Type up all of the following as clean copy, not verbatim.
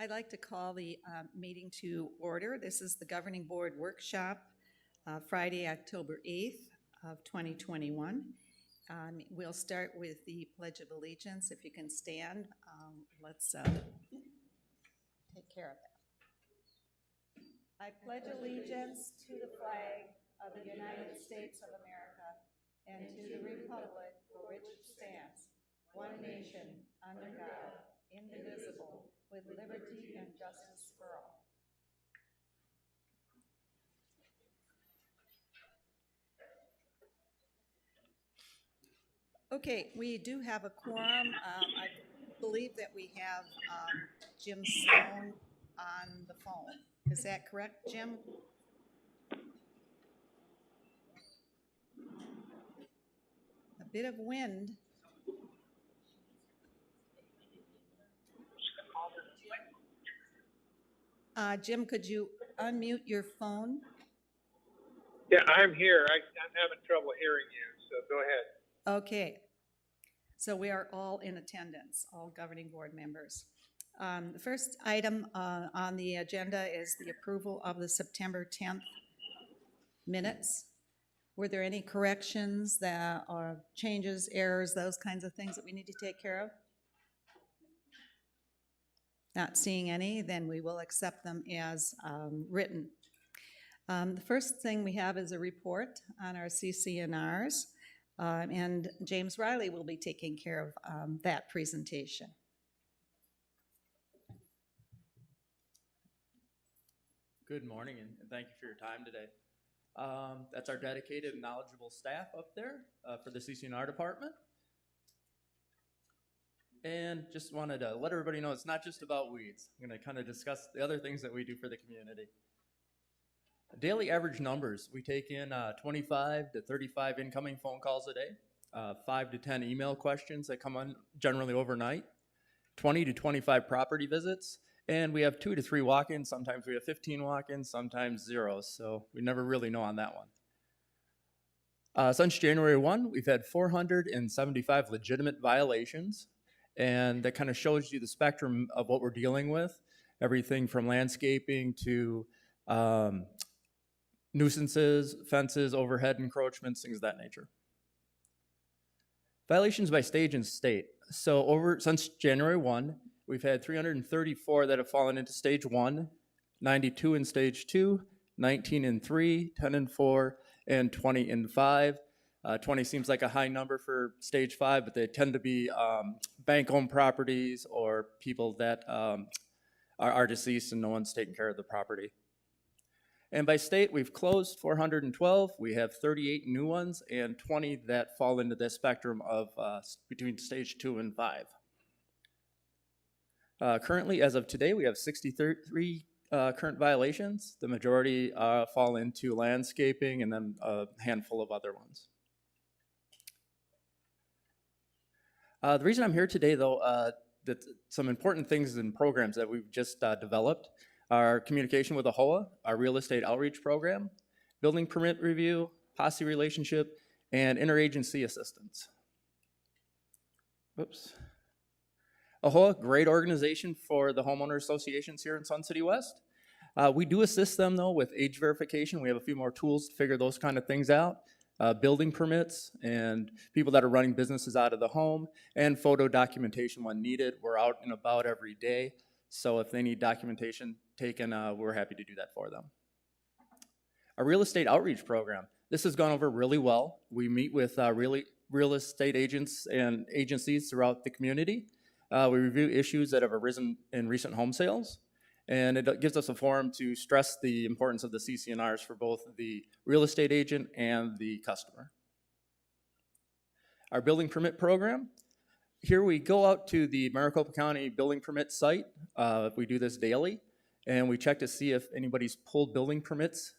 I'd like to call the meeting to order. This is the Governing Board Workshop, Friday, October 8th of 2021. We'll start with the Pledge of Allegiance. If you can stand, let's take care of that. I pledge allegiance to the flag of the United States of America and to the republic for which it stands, one nation, under God, indivisible, with liberty and justice for all. Okay, we do have a quorum. I believe that we have Jim Sloan on the phone. Is that correct, Jim? A bit of wind. Jim, could you unmute your phone? Yeah, I'm here. I'm having trouble hearing you, so go ahead. Okay. So we are all in attendance, all governing board members. The first item on the agenda is the approval of the September 10th minutes. Were there any corrections that or changes, errors, those kinds of things that we need to take care of? Not seeing any, then we will accept them as written. The first thing we have is a report on our CC&Rs, and James Riley will be taking care of that presentation. Good morning, and thank you for your time today. That's our dedicated and knowledgeable staff up there for the CC&R department. And just wanted to let everybody know it's not just about weeds. I'm going to kind of discuss the other things that we do for the community. Daily average numbers, we take in 25 to 35 incoming phone calls a day, 5 to 10 email questions that come on generally overnight, 20 to 25 property visits, and we have 2 to 3 walk-ins. Sometimes we have 15 walk-ins, sometimes 0, so we never really know on that one. Since January 1, we've had 475 legitimate violations. And that kind of shows you the spectrum of what we're dealing with, everything from landscaping to nuisances, fences, overhead encroachments, things of that nature. Violations by stage and state. So since January 1, we've had 334 that have fallen into stage 1, 92 in stage 2, 19 in 3, 10 in 4, and 20 in 5. 20 seems like a high number for stage 5, but they tend to be bank-owned properties or people that are deceased and no one's taking care of the property. And by state, we've closed 412. We have 38 new ones and 20 that fall into this spectrum of between stage 2 and 5. Currently, as of today, we have 63 current violations. The majority fall into landscaping and then a handful of other ones. The reason I'm here today, though, that some important things and programs that we've just developed are communication with AHOA, our real estate outreach program, building permit review, posse relationship, and interagency assistance. Whoops. AHOA, great organization for the homeowner associations here in Sun City West. We do assist them, though, with age verification. We have a few more tools to figure those kind of things out. Building permits and people that are running businesses out of the home, and photo documentation when needed. We're out and about every day, so if they need documentation taken, we're happy to do that for them. Our real estate outreach program. This has gone over really well. We meet with real estate agents and agencies throughout the community. We review issues that have arisen in recent home sales. And it gives us a forum to stress the importance of the CC&Rs for both the real estate agent and the customer. Our building permit program. Here we go out to the Maricopa County building permit site. We do this daily, and we check to see if anybody's pulled building permits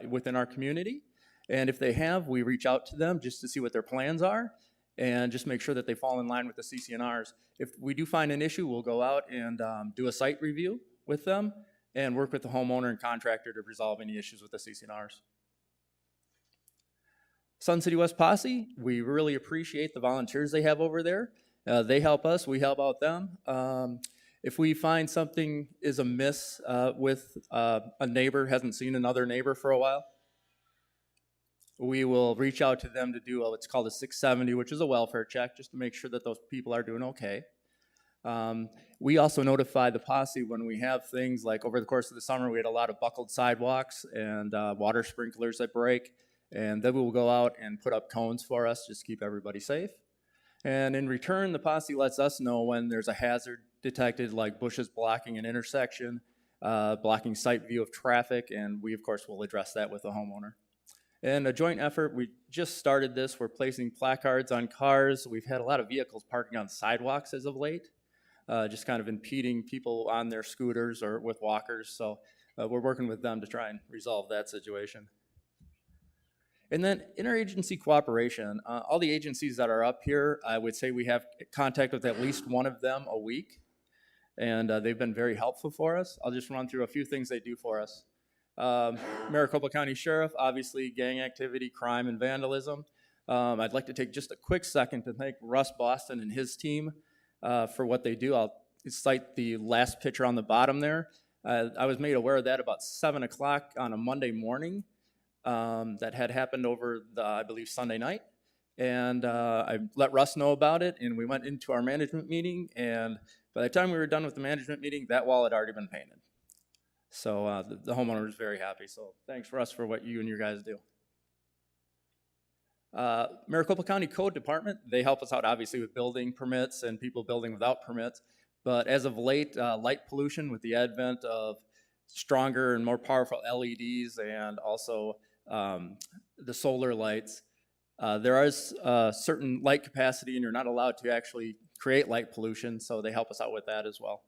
within our community. And if they have, we reach out to them just to see what their plans are and just make sure that they fall in line with the CC&Rs. If we do find an issue, we'll go out and do a site review with them and work with the homeowner and contractor to resolve any issues with the CC&Rs. Sun City West Posse, we really appreciate the volunteers they have over there. They help us, we help out them. If we find something is amiss with a neighbor, hasn't seen another neighbor for a while, we will reach out to them to do what's called a 670, which is a welfare check, just to make sure that those people are doing okay. We also notify the posse when we have things like over the course of the summer, we had a lot of buckled sidewalks and water sprinklers that break, and then we will go out and put up cones for us, just to keep everybody safe. And in return, the posse lets us know when there's a hazard detected, like bushes blocking an intersection, blocking sight view of traffic, and we, of course, will address that with the homeowner. And a joint effort, we just started this. We're placing placards on cars. We've had a lot of vehicles parking on sidewalks as of late, just kind of impeding people on their scooters or with walkers. So we're working with them to try and resolve that situation. And then interagency cooperation. All the agencies that are up here, I would say we have contact with at least one of them a week. And they've been very helpful for us. I'll just run through a few things they do for us. Maricopa County Sheriff, obviously gang activity, crime, and vandalism. I'd like to take just a quick second to thank Russ Boston and his team for what they do. I'll cite the last picture on the bottom there. I was made aware of that about 7 o'clock on a Monday morning. That had happened over the, I believe, Sunday night. And I let Russ know about it, and we went into our management meeting, and by the time we were done with the management meeting, that wall had already been painted. So the homeowner was very happy. So thanks, Russ, for what you and your guys do. Maricopa County Code Department, they help us out obviously with building permits and people building without permits. But as of late, light pollution with the advent of stronger and more powerful LEDs and also the solar lights, there is a certain light capacity and you're not allowed to actually create light pollution. So they help us out with that as well.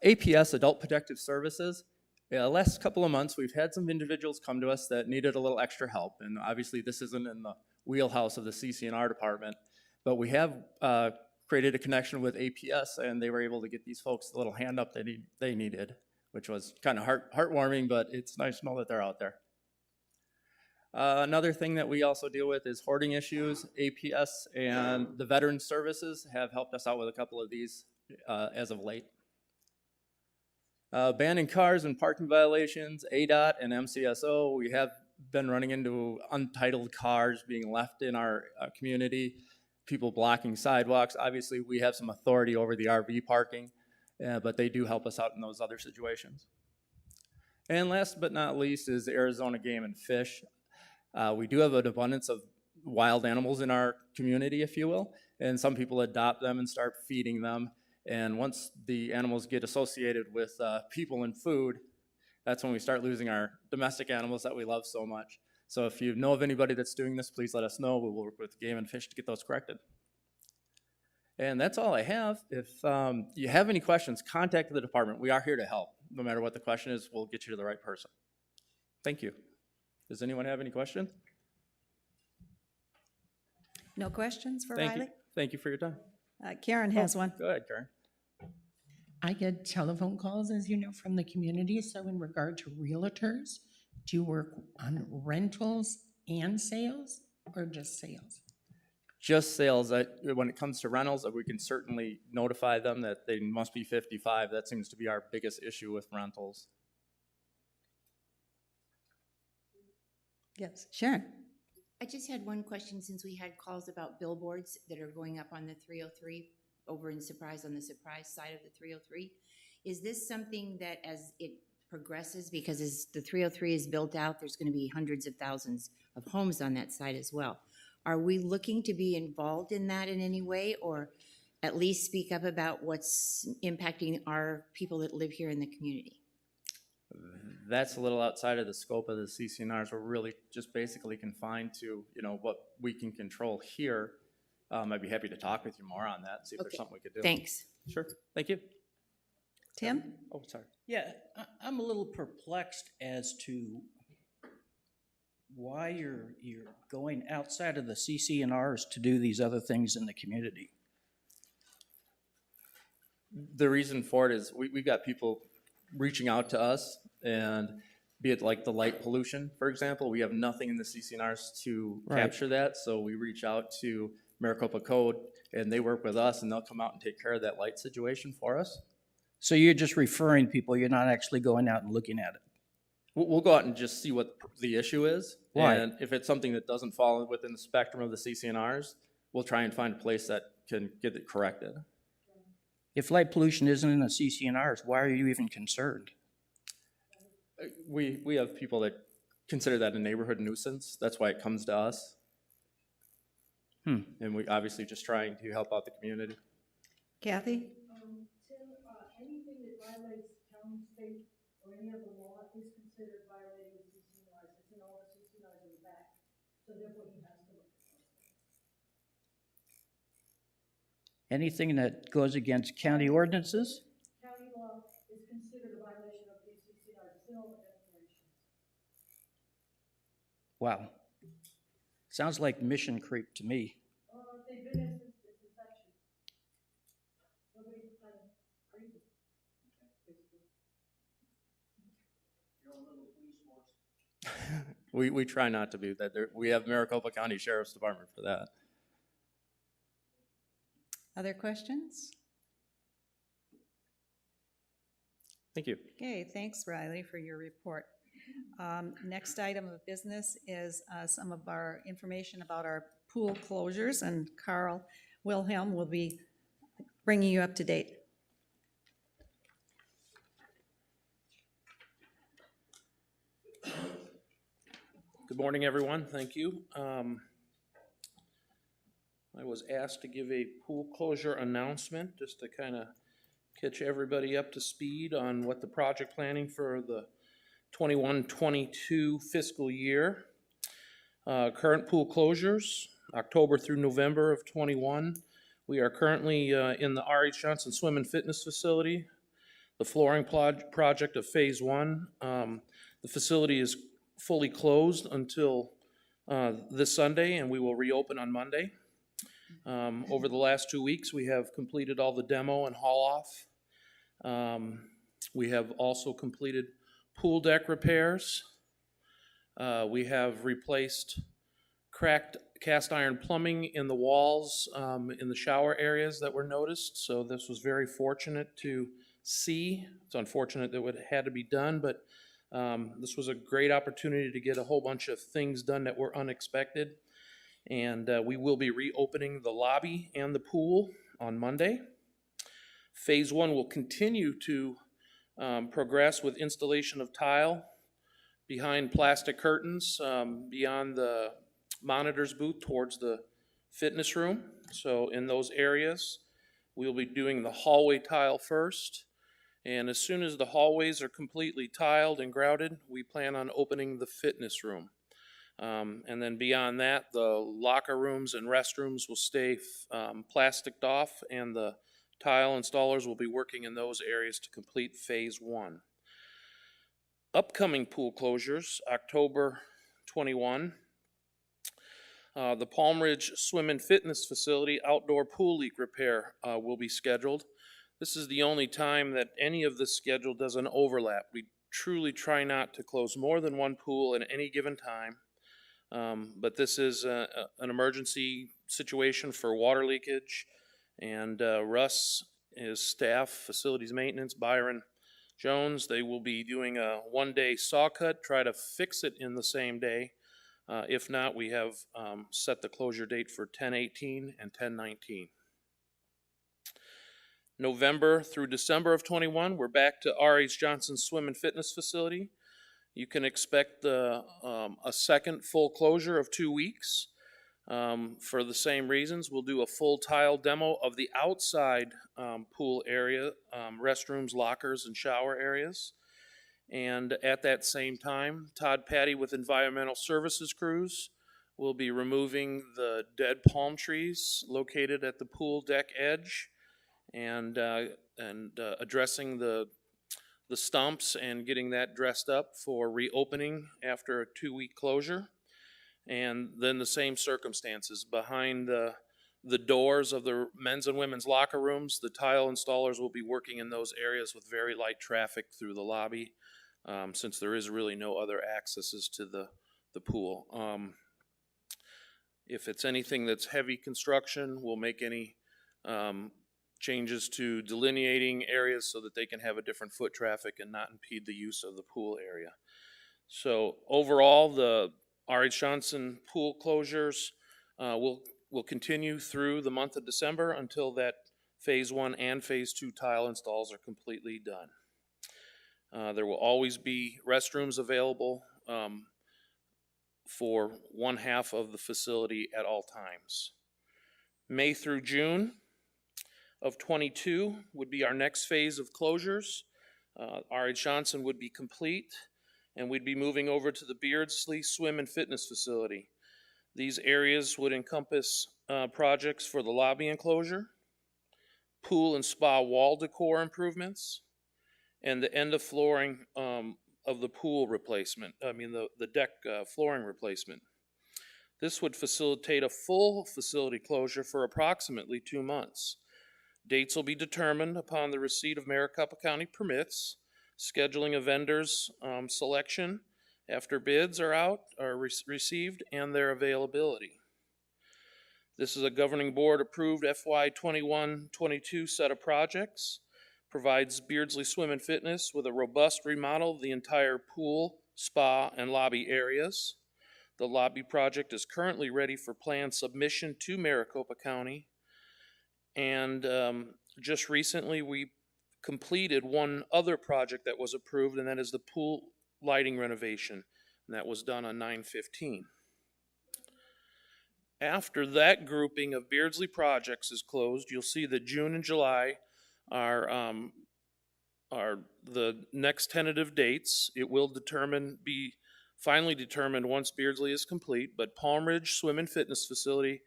APS, Adult Protective Services. The last couple of months, we've had some individuals come to us that needed a little extra help. And obviously, this isn't in the wheelhouse of the CC&R department. But we have created a connection with APS, and they were able to get these folks the little hand up that they needed, which was kind of heartwarming, but it's nice to know that they're out there. Another thing that we also deal with is hoarding issues. APS and the Veterans Services have helped us out with a couple of these as of late. Banning cars and parking violations, ADOT and MCSO. We have been running into untitled cars being left in our community, people blocking sidewalks. Obviously, we have some authority over the RV parking, but they do help us out in those other situations. And last but not least is Arizona Game and Fish. We do have an abundance of wild animals in our community, if you will, and some people adopt them and start feeding them. And once the animals get associated with people and food, that's when we start losing our domestic animals that we love so much. So if you know of anybody that's doing this, please let us know. We will work with Game and Fish to get those corrected. And that's all I have. If you have any questions, contact the department. We are here to help. No matter what the question is, we'll get you to the right person. Thank you. Does anyone have any questions? No questions for Riley? Thank you for your time. Karen has one. Go ahead, Karen. I get telephone calls, as you know, from the community. So in regard to realtors, do you work on rentals and sales or just sales? Just sales. When it comes to rentals, we can certainly notify them that they must be 55. That seems to be our biggest issue with rentals. Yes, Sharon. I just had one question since we had calls about billboards that are going up on the 303 over in Surprise on the Surprise side of the 303. Is this something that as it progresses, because as the 303 is built out, there's going to be hundreds of thousands of homes on that side as well. Are we looking to be involved in that in any way, or at least speak up about what's impacting our people that live here in the community? That's a little outside of the scope of the CC&Rs. We're really just basically confined to, what we can control here. I'd be happy to talk with you more on that, see if there's something we could do. Thanks. Sure. Thank you. Tim? Oh, sorry. Yeah, I'm a little perplexed as to why you're going outside of the CC&Rs to do these other things in the community. The reason for it is we've got people reaching out to us, and be it like the light pollution, for example, we have nothing in the CC&Rs to capture that, so we reach out to Maricopa Code and they work with us, and they'll come out and take care of that light situation for us. So you're just referring people, you're not actually going out and looking at it? We'll go out and just see what the issue is. Right. And if it's something that doesn't fall within the spectrum of the CC&Rs, we'll try and find a place that can get it corrected. If light pollution isn't in the CC&Rs, why are you even concerned? We have people that consider that a neighborhood nuisance. That's why it comes to us. And we obviously just trying to help out the community. Kathy? Tim, anything that violates county, state, or any other law is considered violating the CC&Rs. It's in all the CC&Rs in the back, so therefore he has to look at those things. Anything that goes against county ordinances? County law is considered a violation of the CC&Rs. It's in all the declarations. Wow. Sounds like mission creep to me. They've been in since its inception. Nobody's kind of creepy. We try not to be that. We have Maricopa County Sheriff's Department for that. Other questions? Thank you. Okay, thanks, Riley, for your report. Next item of business is some of our information about our pool closures, and Carl Wilhelm will be bringing you up to date. Good morning, everyone. Thank you. I was asked to give a pool closure announcement just to kind of catch everybody up to speed on what the project planning for the 21-22 fiscal year. Current pool closures, October through November of 21. We are currently in the R.H. Johnson Swim and Fitness Facility, the flooring project of Phase 1. The facility is fully closed until this Sunday, and we will reopen on Monday. Over the last 2 weeks, we have completed all the demo and haul-off. We have also completed pool deck repairs. We have replaced cracked cast iron plumbing in the walls in the shower areas that were noticed, so this was very fortunate to see. It's unfortunate that it had to be done, but this was a great opportunity to get a whole bunch of things done that were unexpected. And we will be reopening the lobby and the pool on Monday. Phase 1 will continue to progress with installation of tile behind plastic curtains beyond the monitor's booth towards the fitness room. So in those areas, we'll be doing the hallway tile first. And as soon as the hallways are completely tiled and grouted, we plan on opening the fitness room. And then beyond that, the locker rooms and restrooms will stay plasticed off, and the tile installers will be working in those areas to complete Phase 1. Upcoming pool closures, October 21. The Palm Ridge Swim and Fitness Facility outdoor pool leak repair will be scheduled. This is the only time that any of this schedule does an overlap. We truly try not to close more than one pool at any given time. But this is an emergency situation for water leakage, and Russ, his staff, facilities maintenance, Byron Jones, they will be doing a one-day saw cut, try to fix it in the same day. If not, we have set the closure date for 10/18 and 10/19. November through December of 21, we're back to R.H. Johnson Swim and Fitness Facility. You can expect a second full closure of 2 weeks. For the same reasons, we'll do a full tile demo of the outside pool area, restrooms, lockers, and shower areas. And at that same time, Todd Patty with Environmental Services crews will be removing the dead palm trees located at the pool deck edge and addressing the stumps and getting that dressed up for reopening after a 2-week closure. And then the same circumstances behind the doors of the men's and women's locker rooms. The tile installers will be working in those areas with very light traffic through the lobby, since there is really no other accesses to the pool. If it's anything that's heavy construction, we'll make any changes to delineating areas so that they can have a different foot traffic and not impede the use of the pool area. So overall, the R.H. Johnson pool closures will continue through the month of December until that Phase 1 and Phase 2 tile installs are completely done. There will always be restrooms available for one half of the facility at all times. May through June of 22 would be our next phase of closures. R.H. Johnson would be complete, and we'd be moving over to the Beardsley Swim and Fitness Facility. These areas would encompass projects for the lobby enclosure, pool and spa wall decor improvements, and the end of flooring of the pool replacement, the deck flooring replacement. This would facilitate a full facility closure for approximately 2 months. Dates will be determined upon the receipt of Maricopa County permits, scheduling of vendors selection after bids are out or received, and their availability. This is a governing board approved FY 21-22 set of projects. Provides Beardsley Swim and Fitness with a robust remodel of the entire pool, spa, and lobby areas. The lobby project is currently ready for plan submission to Maricopa County. And just recently we completed one other project that was approved, and that is the pool lighting renovation. And that was done on 9/15. After that grouping of Beardsley projects is closed, you'll see that June and July are the next tentative dates. It will be finally determined once Beardsley is complete, but Palm Ridge Swim and Fitness Facility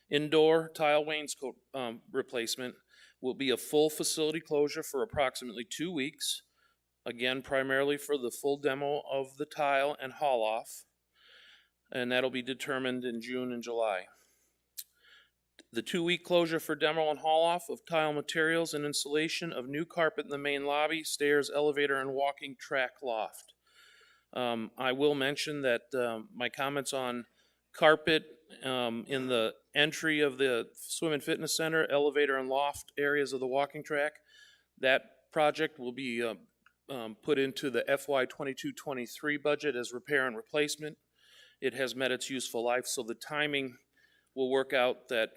indoor tile wainscot replacement will be a full facility closure for approximately 2 weeks, again primarily for the full demo of the tile and haul off, and that'll be determined in June and July. The 2-week closure for demo and haul off of tile materials and installation of new carpet in the main lobby, stairs, elevator, and walking track loft. I will mention that my comments on carpet in the entry of the Swim and Fitness Center, elevator, and loft areas of the walking track, that project will be put into the FY 22-23 budget as repair and replacement. It has met its useful life, so the timing will work out that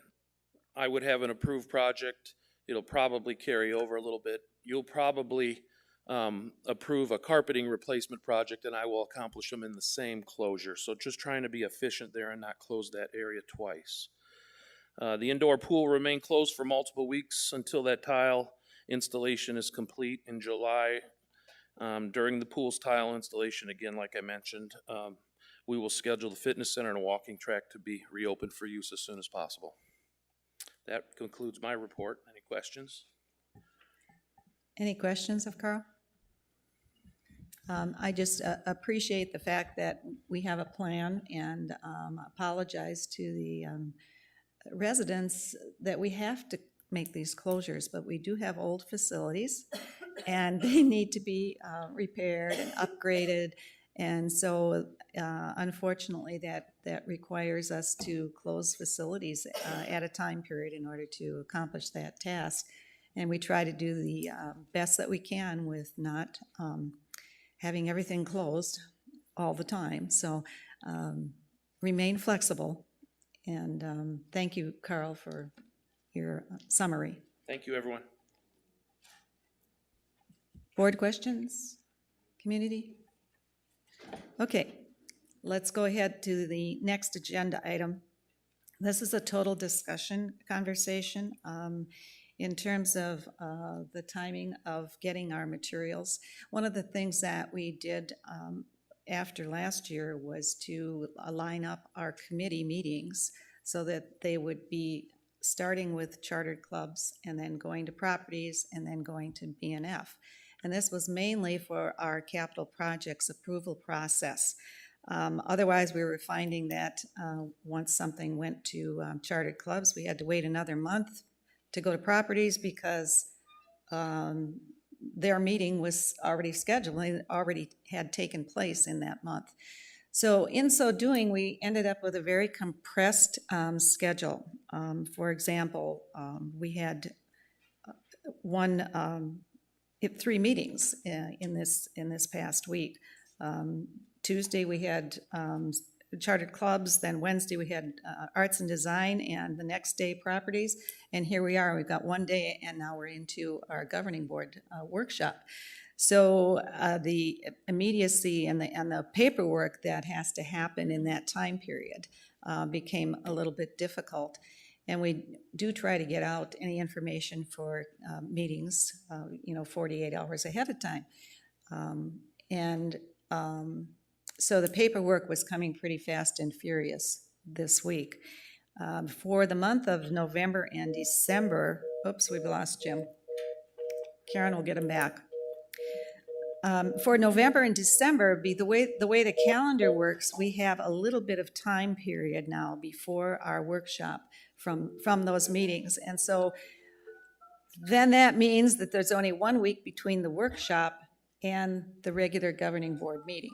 I would have an approved project. It'll probably carry over a little bit. You'll probably approve a carpeting replacement project, and I will accomplish them in the same closure. So just trying to be efficient there and not close that area twice. The indoor pool will remain closed for multiple weeks until that tile installation is complete in July. During the pool's tile installation, again, like I mentioned, we will schedule the fitness center and a walking track to be reopened for use as soon as possible. That concludes my report. Any questions? Any questions of Carl? I just appreciate the fact that we have a plan, and apologize to the residents that we have to make these closures, but we do have old facilities and they need to be repaired and upgraded. And so unfortunately that requires us to close facilities at a time period in order to accomplish that task. And we try to do the best that we can with not having everything closed all the time. So remain flexible. And thank you, Carl, for your summary. Thank you, everyone. Board questions? Community? Okay, let's go ahead to the next agenda item. This is a total discussion conversation in terms of the timing of getting our materials. One of the things that we did after last year was to line up our committee meetings so that they would be starting with chartered clubs and then going to properties and then going to BNF. And this was mainly for our capital projects approval process. Otherwise, we were finding that once something went to chartered clubs, we had to wait another month to go to properties because their meeting was already scheduled, and it already had taken place in that month. So in so doing, we ended up with a very compressed schedule. For example, we had three meetings in this past week. Tuesday, we had chartered clubs, then Wednesday, we had arts and design, and the next day, properties. And here we are, we've got one day, and now we're into our governing board workshop. So the immediacy and the paperwork that has to happen in that time period became a little bit difficult. And we do try to get out any information for meetings, 48 hours ahead of time. So the paperwork was coming pretty fast and furious this week. For the month of November and December, oops, we've lost Jim. Karen will get him back. For November and December, the way the calendar works, we have a little bit of time period now before our workshop from those meetings. And so then that means that there's only 1 week between the workshop and the regular governing board meeting.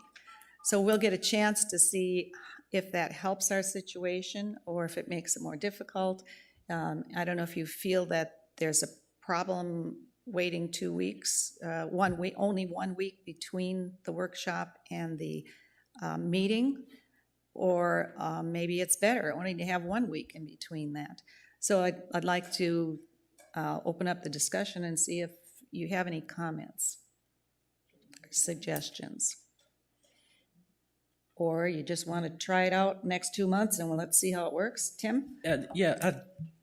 So we'll get a chance to see if that helps our situation or if it makes it more difficult. I don't know if you feel that there's a problem waiting 2 weeks, only 1 week between the workshop and the meeting, or maybe it's better only to have 1 week in between that. So I'd like to open up the discussion and see if you have any comments, suggestions. Or you just want to try it out next 2 months and let's see how it works. Tim? Yeah, I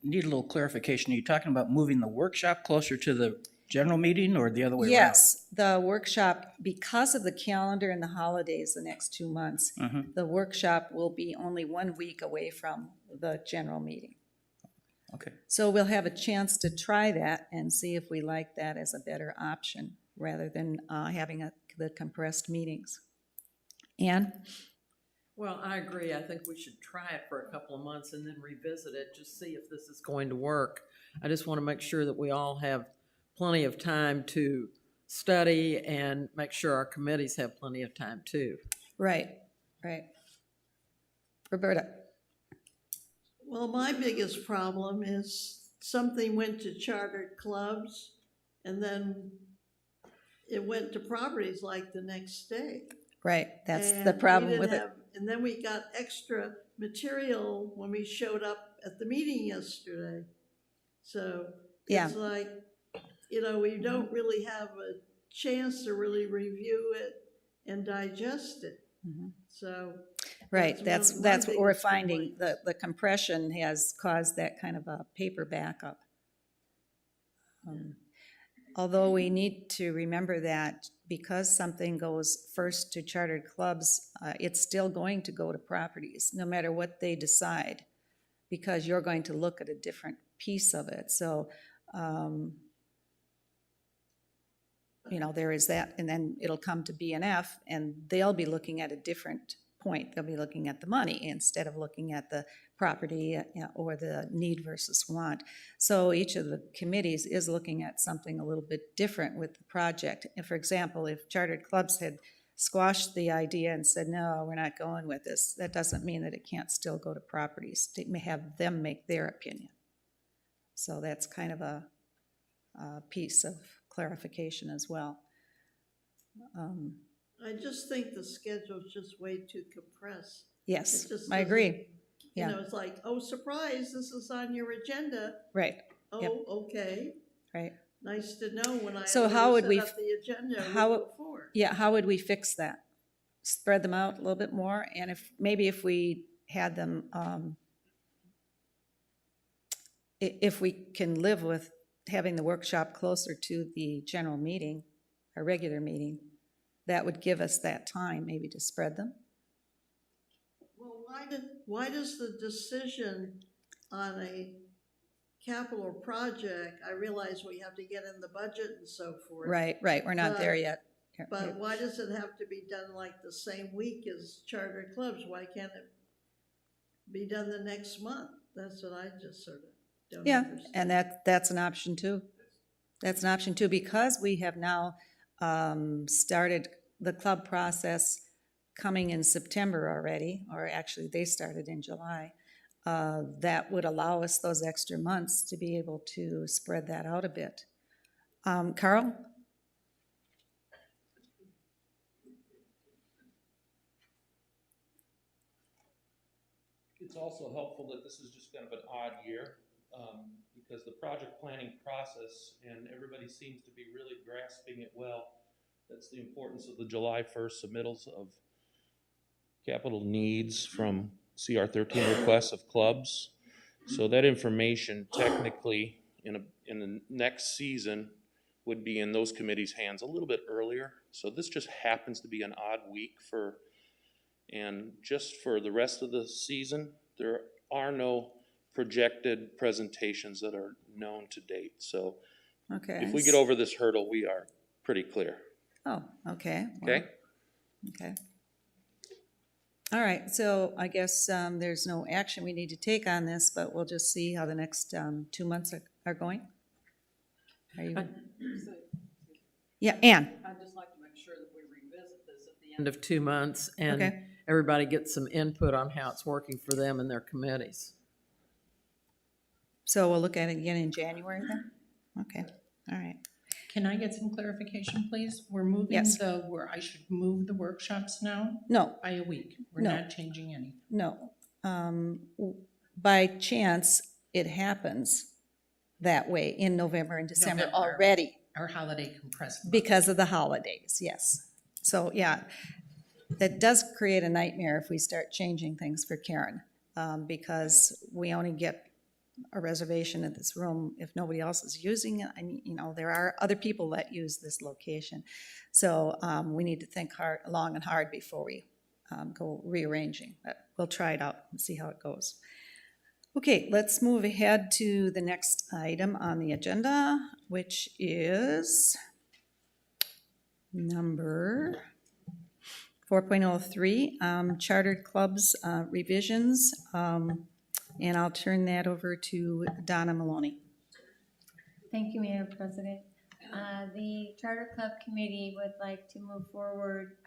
need a little clarification. Are you talking about moving the workshop closer to the general meeting or the other way around? Yes, the workshop, because of the calendar and the holidays the next 2 months, the workshop will be only 1 week away from the general meeting. Okay. So we'll have a chance to try that and see if we like that as a better option rather than having the compressed meetings. Ann? Well, I agree. I think we should try it for a couple of months and then revisit it, just see if this is going to work. I just want to make sure that we all have plenty of time to study and make sure our committees have plenty of time too. Right. Roberta? Well, my biggest problem is something went to chartered clubs and then it went to properties like the next day. Right, that's And the we problem didn't with it. have- And then we got extra material when we showed up at the meeting yesterday. So Yeah. it's like, we don't really have a chance to really review it and digest it. So. Right, that's one of what my we're biggest finding. complaints. The compression has caused that kind of a paper backup. Although we need to remember that because something goes first to chartered clubs, it's still going to go to properties, no matter what they decide, because you're going to look at a different piece of it. So, there is that, and then it'll come to B&F, and they'll be looking at a different point. They'll be looking at the money instead of looking at the property or the need versus want. So each of the committees is looking at something a little bit different with the project. And for example, if chartered clubs had squashed the idea and said, no, we're not going with this, that doesn't mean that it can't still go to properties. They may have them make their opinion. So that's kind of a piece of clarification as well. I just think the schedule's just way too compressed. Yes, It just I doesn't- agree. Yeah. It's like, oh, surprise, this is on your agenda. Right, Oh, Yep. okay. right. Nice to know when I So how would set we up the agenda how- a week before. Yeah, how would we fix that? Spread them out a little bit more, and if we had them, if we can live with having the workshop closer to the general meeting, our regular meeting, that would give us that time maybe to spread them. Well, why does the decision on a capital project, I realize we have to get in the budget and so forth. Right, we're not there yet. But why does it have to be done like the same week as charter clubs? Why can't it be done the next month? That's what I just sort of don't Yeah, understand. and that's an option too. That's an option too, because we have now started the club process coming in September already, or actually they started in July, that would allow us those extra months to be able to spread that out a bit. Carl? It's also helpful that this is just kind of an odd year, because the project planning process, and everybody seems to be really grasping it well. That's the importance of the July 1st submittals of capital needs from CR 13 requests of clubs. So that information technically in the next season would be in those committees' hands a little bit earlier. So this just happens to be an odd week and just for the rest of the season, there are no projected presentations that are known to date. So Okay. if we get over this hurdle, we are pretty clear. Oh, okay. Well, Okay? okay. All right, so I guess there's no action we need to take on this, but we'll just see how the next 2 months are going. Are you? Yeah, Ann? I'd just like to make sure that we revisit this at the end of 2 months and Okay. everybody gets some input on how it's working for them and their committees. So we'll look at it again in January then? Okay, all right. Can I get some clarification, please? We're moving Yes. where I should move the workshops now No, by a week. We're No. not changing anything. no. By chance, it happens that way in November and December November. already Our holiday compressed month. because of the holidays, yes. So, yeah, that does create a nightmare if we start changing things for Karen, because we only get a reservation at this room if nobody else is using it. I mean, you know, there are other people that use this location. So we need to think long and hard before we go rearranging. But we'll try it out and see how it goes. Okay, let's move ahead to the next item on the agenda, which is number 4.03, chartered clubs revisions. And I'll turn that over to Donna Maloney. Thank you, Madam President. The Charter Club Committee would like to move forward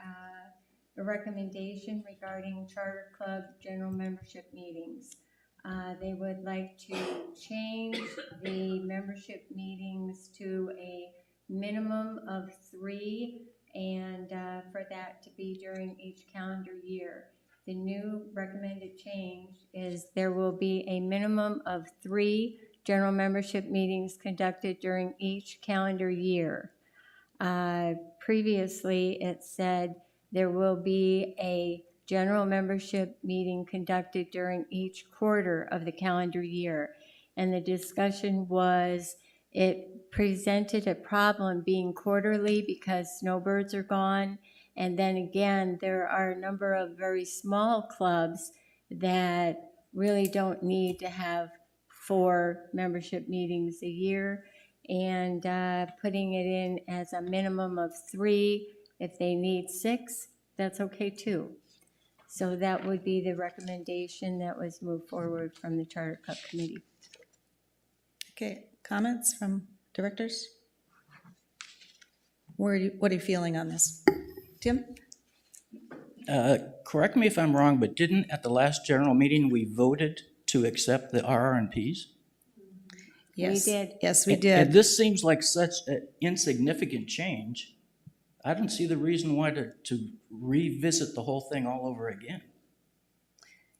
a recommendation regarding Charter Club general membership meetings. They would like to change the membership meetings to a minimum of 3, and for that to be during each calendar year. The new recommended change is there will be a minimum of 3 general membership meetings conducted during each calendar year. Previously, it said there will be a general membership meeting conducted during each quarter of the calendar year. And the discussion was it presented a problem being quarterly because snowbirds are gone. And then again, there are a number of very small clubs that really don't need to have 4 membership meetings a year. And putting it in as a minimum of 3, if they need 6, that's okay too. So that would be the recommendation that was moved forward from the Charter Club Committee. Okay, comments from directors? What are you feeling on this? Tim? Correct me if I'm wrong, but didn't at the last general meeting, we voted to accept the RR&Ps? Yes. We did. Yes, we And did. this seems like such an insignificant change. I don't see the reason why to revisit the whole thing all over again.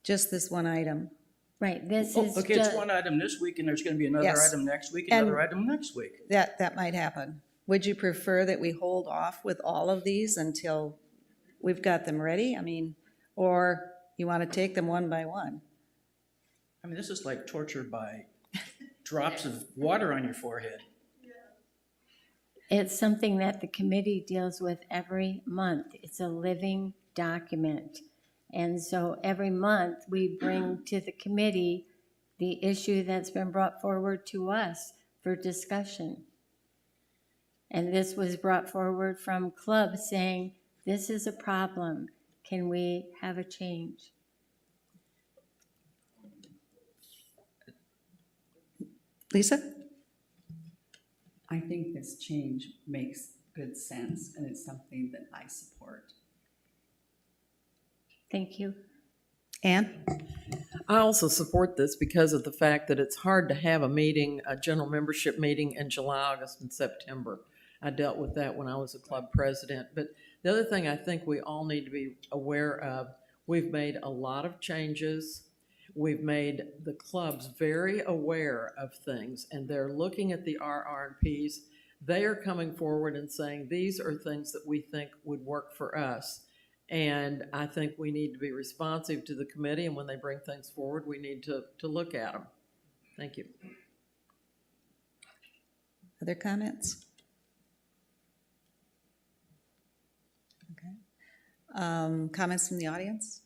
Just this one item. Right, this Oh, is okay, it's ju- one item this week, and there's gonna be another Yes. item next week, And- another item next week. That might happen. Would you prefer that we hold off with all of these until we've got them ready? I mean, or you want to take them one by one? I mean, this is like torture by drops of water on your forehead. It's something that the committee deals with every month. It's a living document. And so every month, we bring to the committee the issue that's been brought forward to us for discussion. And this was brought forward from clubs saying, this is a problem. Can we have a change? Lisa? I think this change makes good sense, and it's something that I support. Thank you. Ann? I also support this because of the fact that it's hard to have a meeting, a general membership meeting in July, August, and September. I dealt with that when I was a club president. But the other thing I think we all need to be aware of, we've made a lot of changes. We've made the clubs very aware of things, and they're looking at the RR&Ps. They are coming forward and saying, these are things that we think would work for us. And I think we need to be responsive to the committee, and when they bring things forward, we need to look at them. Thank you. Other comments? Okay. Comments from the audience?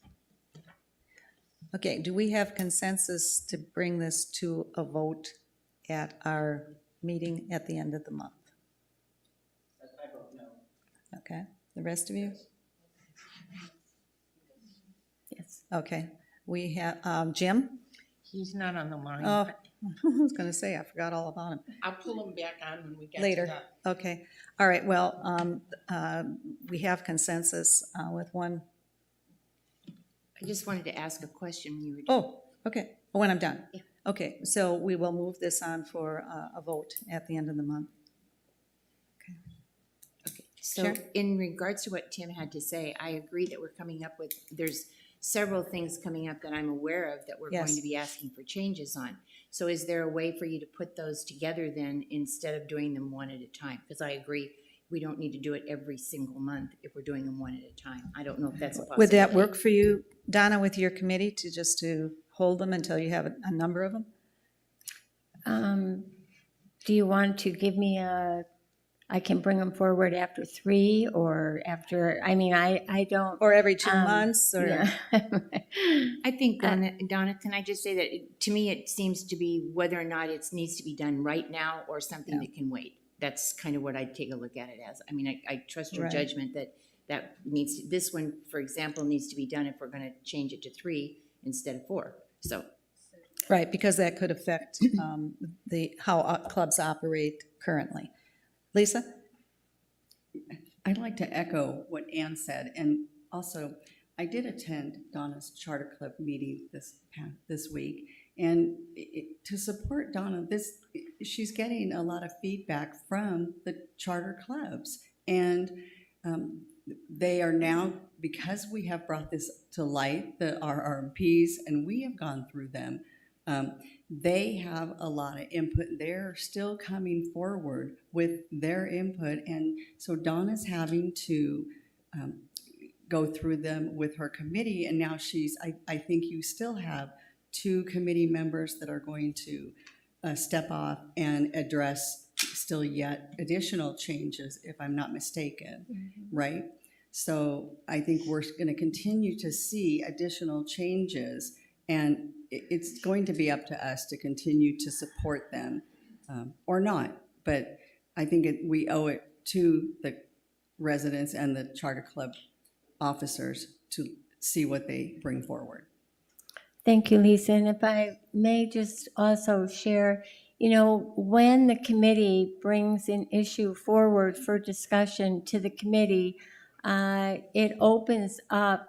Okay, do we have consensus to bring this to a vote at our meeting at the end of the month? I vote no. Okay, the rest of you? Yes. Okay, we have, Jim? He's not on the line. Oh, I was gonna say, I forgot all about him. I'll pull him back on when we get to Later, that. okay. All right, well, we have consensus with one. I just wanted to ask a question when you were. Oh, okay, when I'm done. Yeah. Okay, so we will move this on for a vote at the end of the month. Okay, so Sure. in regards to what Tim had to say, I agree that we're coming up with, there's several things coming up that I'm aware of that we're going Yes. to be asking for changes on. So is there a way for you to put those together then instead of doing them one at a time? Because I agree, we don't need to do it every single month if we're doing them one at a time. I don't know if that's a possibility. Would that work for you, Donna, with your committee to hold them until you have a number of them? Do you want to give me I can bring them forward after 3 or after, I mean, I don't. Or every 2 months, or? Yeah. I think, Donna, can I just say that to me, it seems to be whether or not it needs to be done right now or something that can wait. That's kind of what I'd take a look at it as. I mean, I trust your Right. judgment that needs, this one, for example, needs to be done if we're going to change it to 3 instead of 4. So, Right, because that could affect how clubs operate currently. Lisa? I'd like to echo what Ann said, and also, I did attend Donna's Charter Club meeting this week, and to support Donna, she's getting a lot of feedback from the charter clubs, and they are now, because we have brought this to light, the RR&Ps, and we have gone through them, they have a lot of input. They're still coming forward with their input, and so Donna's having to go through them with her committee, and now I think you still have 2 committee members that are going to step off and address still yet additional changes, if I'm not mistaken, right? So I think we're going to continue to see additional changes, and it's going to be up to us to continue to support them or not. But I think we owe it to the residents and the charter club officers to see what they bring forward. Thank you, Lisa. And if I may just also share, when the committee brings an issue forward for discussion to the committee, it opens up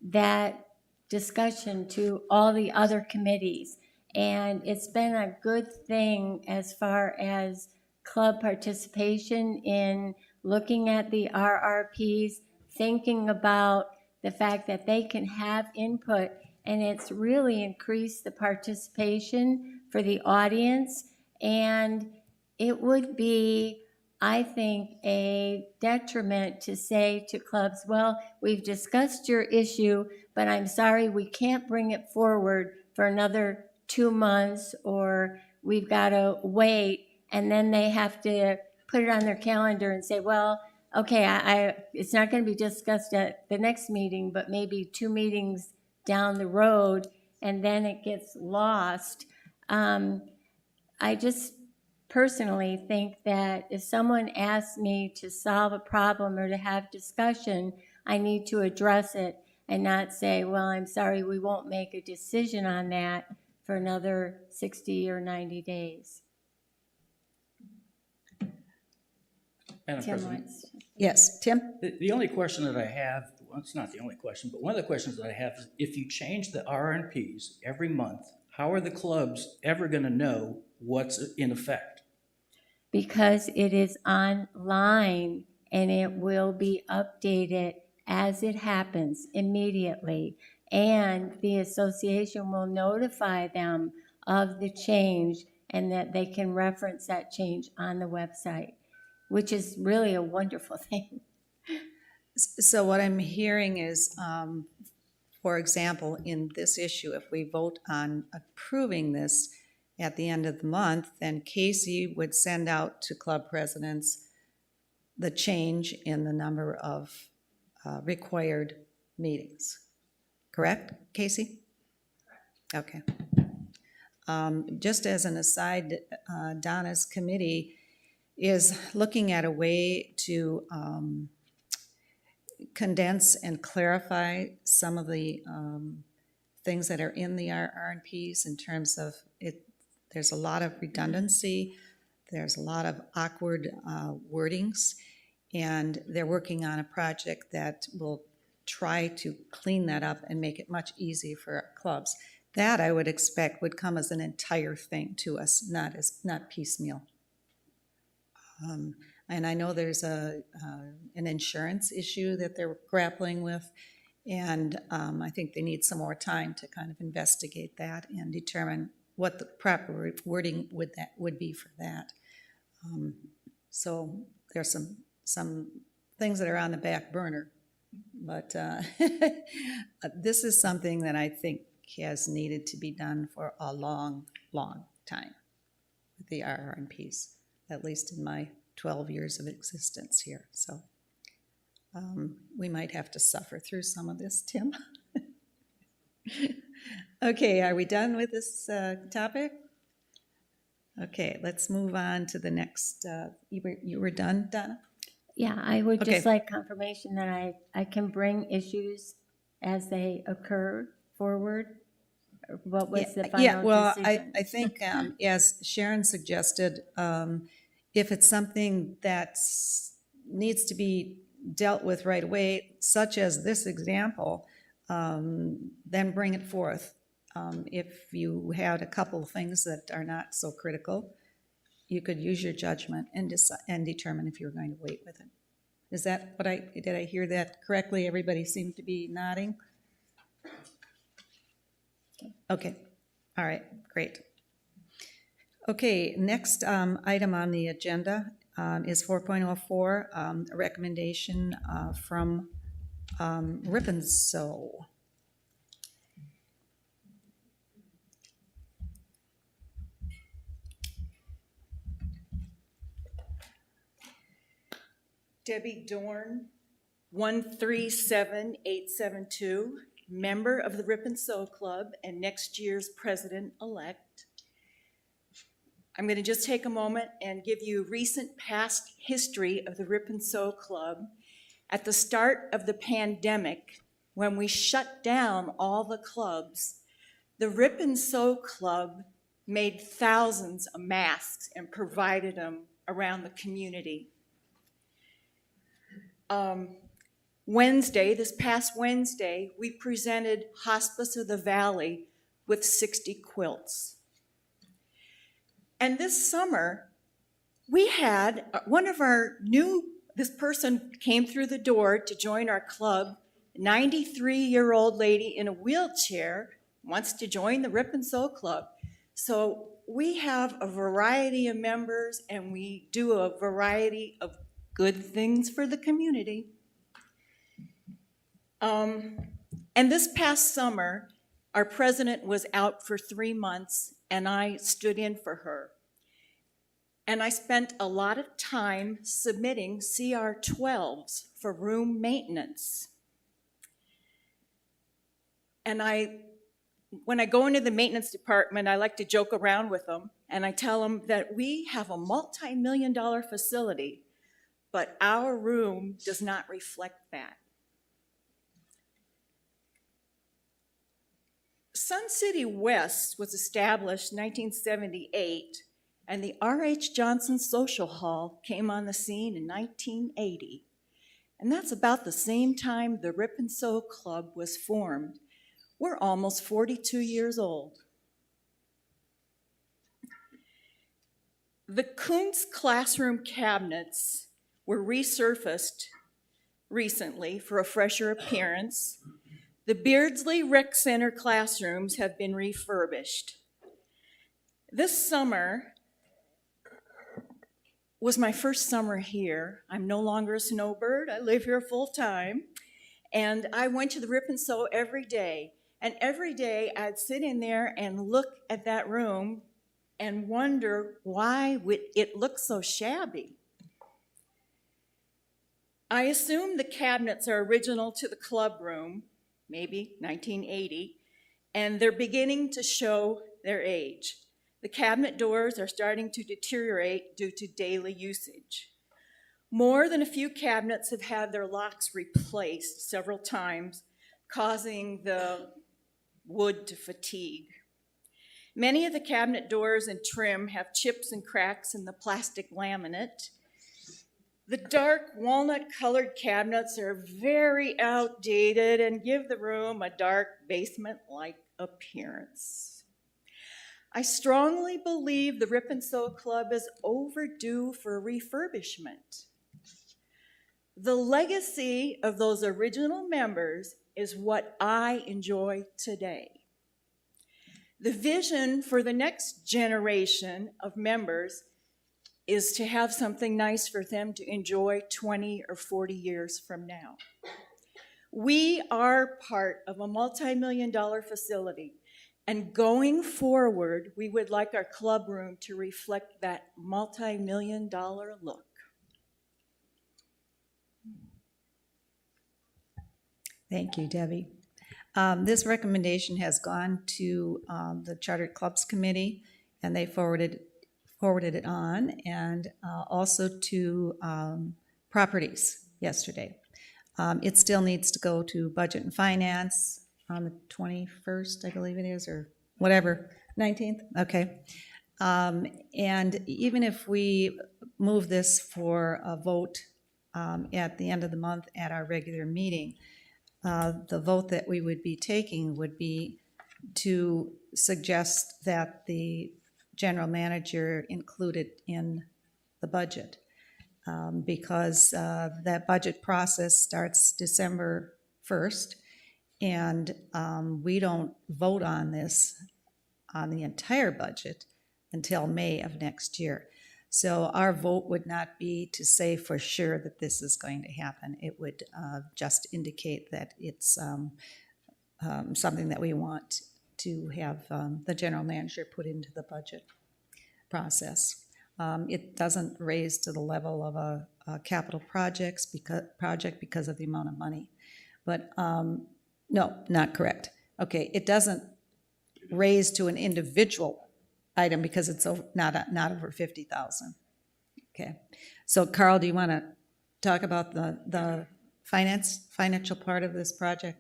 that discussion to all the other committees. And it's been a good thing as far as club participation in looking at the RR&Ps, thinking about the fact that they can have input, and it's really increased the participation for the audience. And it would be, I think, a detriment to say to clubs, well, we've discussed your issue, but I'm sorry, we can't bring it forward for another 2 months, or we've got to wait, and then they have to put it on their calendar and say, well, okay, it's not going to be discussed at the next meeting, but maybe 2 meetings down the road, and then it gets lost. I just personally think that if someone asks me to solve a problem or to have discussion, I need to address it and not say, well, I'm sorry, we won't make a decision on that for another 60 or 90 days. Madam Tim President, wants. Yes, Tim? the only question that I have well, it's not the only question, but one of the questions that I have is, if you change the RR&Ps every month, how are the clubs ever gonna know what's in effect? Because it is online and it will be updated as it happens immediately. And the association will notify them of the change and that they can reference that change on the website, which is really a wonderful thing. So what I'm hearing is, for example, in this issue, if we vote on approving this at the end of the month, then Casey would send out to club presidents the change in the number of required meetings. Correct, Casey? Correct. Okay. Just as an aside, Donna's committee is looking at a way to condense and clarify some of the things that are in the RR&Ps in terms of it. There's a lot of redundancy. There's a lot of awkward wordings, and they're working on a project that will try to clean that up and make it much easier for our clubs. That I would expect would come as an entire thing to us, not piecemeal. And I know there's an insurance issue that they're grappling with, and I think they need some more time to kind of investigate that and determine what the proper wording would be for that. So there's some things that are on the back burner, but this is something that I think has needed to be done for a long, long time with the RR&Ps, at least in my 12 years of existence here. So we might have to suffer through some of this, Tim. Okay, are we done with this topic? Okay, let's move on to the next. You were done, Donna? Yeah, I would Okay. just like confirmation that I can bring issues as they occur forward. What was the final Yeah, well, decision? I think, as Sharon suggested, if it's something that needs to be dealt with right away, such as this example, then bring it forth. If you had a couple of things that are not so critical, you could use your judgment and determine if you're going to wait with it. Is that what did I hear that correctly? Everybody seemed to be nodding? Okay, all right, great. Okay, next item on the agenda is 4.04, a recommendation from Rip and Sew. Debbie Dorn, 137872, member of the Rip and Sew Club and next year's president-elect. I'm going to just take a moment and give you recent past history of the Rip and Sew Club. At the start of the pandemic, when we shut down all the clubs, the Rip and Sew Club made thousands of masks and provided them around the community. This past Wednesday, we presented Hospice of the Valley with 60 quilts. And this summer, we had this person came through the door to join our club, 93-year-old lady in a wheelchair, wants to join the Rip and Sew Club. So we have a variety of members and we do a variety of good things for the community. And this past summer, our president was out for 3 months and I stood in for her. And I spent a lot of time submitting CR12s for room maintenance. And when I go into the maintenance department, I like to joke around with them and I tell them that we have a multi-million-dollar facility, but our room does not reflect that. Sun City West was established in 1978, and the R.H. Johnson Social Hall came on the scene in 1980. And that's about the same time the Rip and Sew Club was formed. We're almost 42 years old. The Kuntz classroom cabinets were resurfaced recently for a fresher appearance. The Beardsley Rec Center classrooms have been refurbished. This summer was my first summer here. I'm no longer a snowbird. I live here full time. And I went to the Rip and Sew every day. And every day I'd sit in there and look at that room and wonder why it looked so shabby. I assume the cabinets are original to the club room, maybe 1980, and they're beginning to show their age. The cabinet doors are starting to deteriorate due to daily usage. More than a few cabinets have had their locks replaced several times, causing the wood to fatigue. Many of the cabinet doors and trim have chips and cracks in the plastic laminate. The dark walnut-colored cabinets are very outdated and give the room a dark basement-like appearance. I strongly believe the Rip and Sew Club is overdue for refurbishment. The legacy of those original members is what I enjoy today. The vision for the next generation of members is to have something nice for them to enjoy 20 or 40 years from now. We are part of a multi-million-dollar facility, and going forward, we would like our club room to reflect that multi-million-dollar look. Thank you, Debbie. This recommendation has gone to the Chartered Clubs Committee, and they forwarded it on, and also to properties yesterday. It still needs to go to Budget and Finance on the 21st, I believe it is, or whatever, 19th? Okay. And even if we move this for a vote at the end of the month at our regular meeting, the vote that we would be taking would be to suggest that the general manager included in the budget, because that budget process starts December 1st, and we don't vote on this, on the entire budget, until May of next year. So our vote would not be to say for sure that this is going to happen. It would just indicate that it's something that we want to have the general manager put into the budget process. It doesn't raise to the level of a capital project because of the amount of money. But no, not correct. Okay, it doesn't raise to an individual item because it's not over 50,000. Okay, so Carl, do you want to talk about the financial part of this project?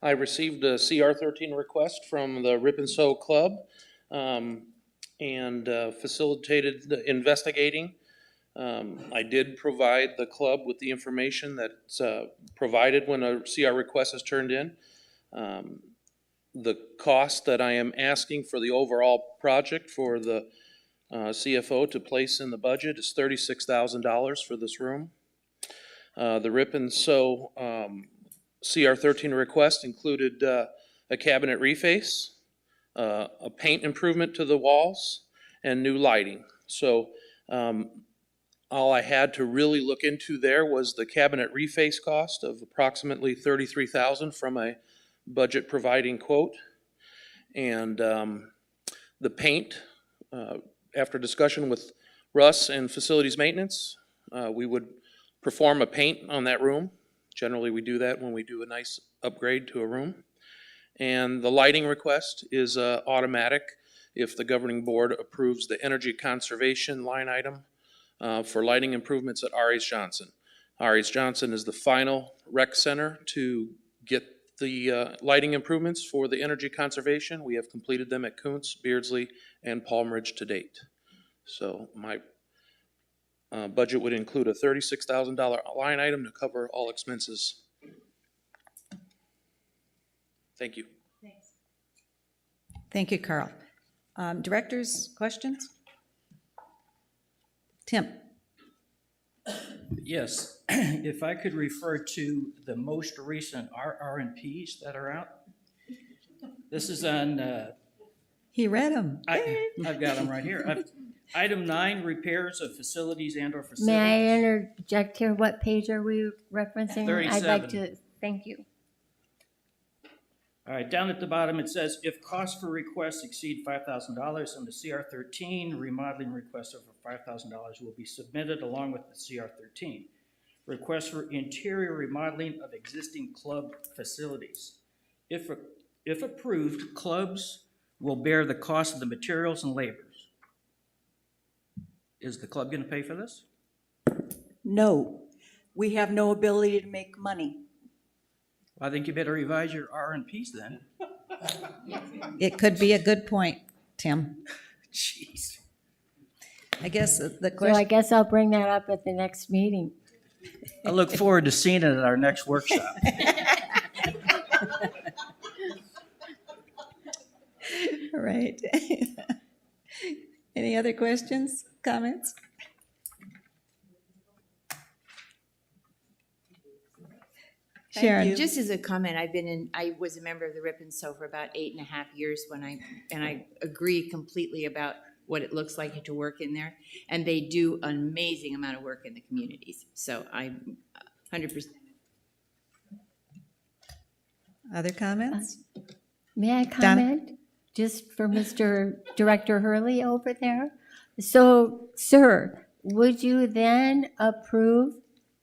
I received a CR 13 request from the Rip and Sew Club and facilitated the investigating. I did provide the club with the information that's provided when a CR request is turned in. The cost that I am asking for the overall project for the CFO to place in the budget is $36,000 for this room. The Rip and Sew CR 13 request included a cabinet reface, a paint improvement to the walls, and new lighting. So all I had to really look into there was the cabinet reface cost of approximately $33,000 from a budget providing quote. And the paint, after discussion with Russ and facilities maintenance, we would perform a paint on that room. Generally, we do that when we do a nice upgrade to a room. And the lighting request is automatic if the governing board approves the energy conservation line item for lighting improvements at R.H. Johnson. R.H. Johnson is the final rec center to get The lighting improvements for the energy conservation, we have completed them at Kuntz, Beardsley, and Palm Ridge to date. So my budget would include a $36,000 line item to cover all expenses. Thank you. Thank you, Carl. Directors, questions? Tim? Yes, if I could refer to the most recent RR&Ps that are out. This is on, He read them. I've got them right here. Item 9, repairs of facilities and/or facilities. May I interject here? What page are we referencing? I'd like 37. to, thank you. All right, down at the bottom, it says, if costs for requests exceed $5,000 on the CR13, remodeling requests over $5,000 will be submitted along with the CR13. Requests for interior remodeling of existing club facilities. If approved, clubs will bear the cost of the materials and labors. Is the club going to pay for this? No, we have no ability to make money. I think you better revise your R&Ps then. It could be a good point, Tim. Jeez. I guess the So I question, guess I'll bring that up at the next meeting. I look forward to seeing it at our next workshop. right. Any other questions, comments? Sharon? Just as a comment, I was a member of the RIP&SO for about 8.5 years and I agree completely about what it looks like to work in there. And they do an amazing amount of work in the communities. So I'm 100%. Other comments? May I comment? Just for Mr. Director Hurley over there? So, sir, would you then approve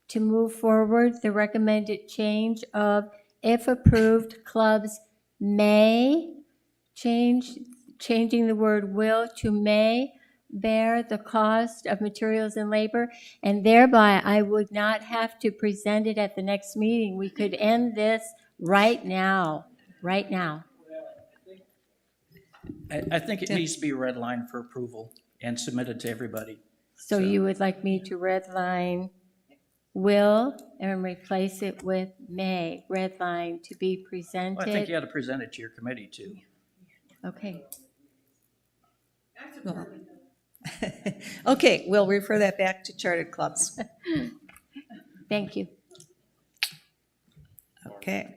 to move forward the recommended change of, if approved, clubs may changing the word will to may bear the cost of materials and labor, and thereby I would not have to present it at the next meeting. We could end this right now, right now. I think it needs to be redlined for approval and submitted to everybody. So you would like me to redline will and replace it with may, redline to be presented? Well, I think you ought to present it to your committee too. Okay. Well, okay, we'll refer that back to chartered clubs. Thank you. Okay.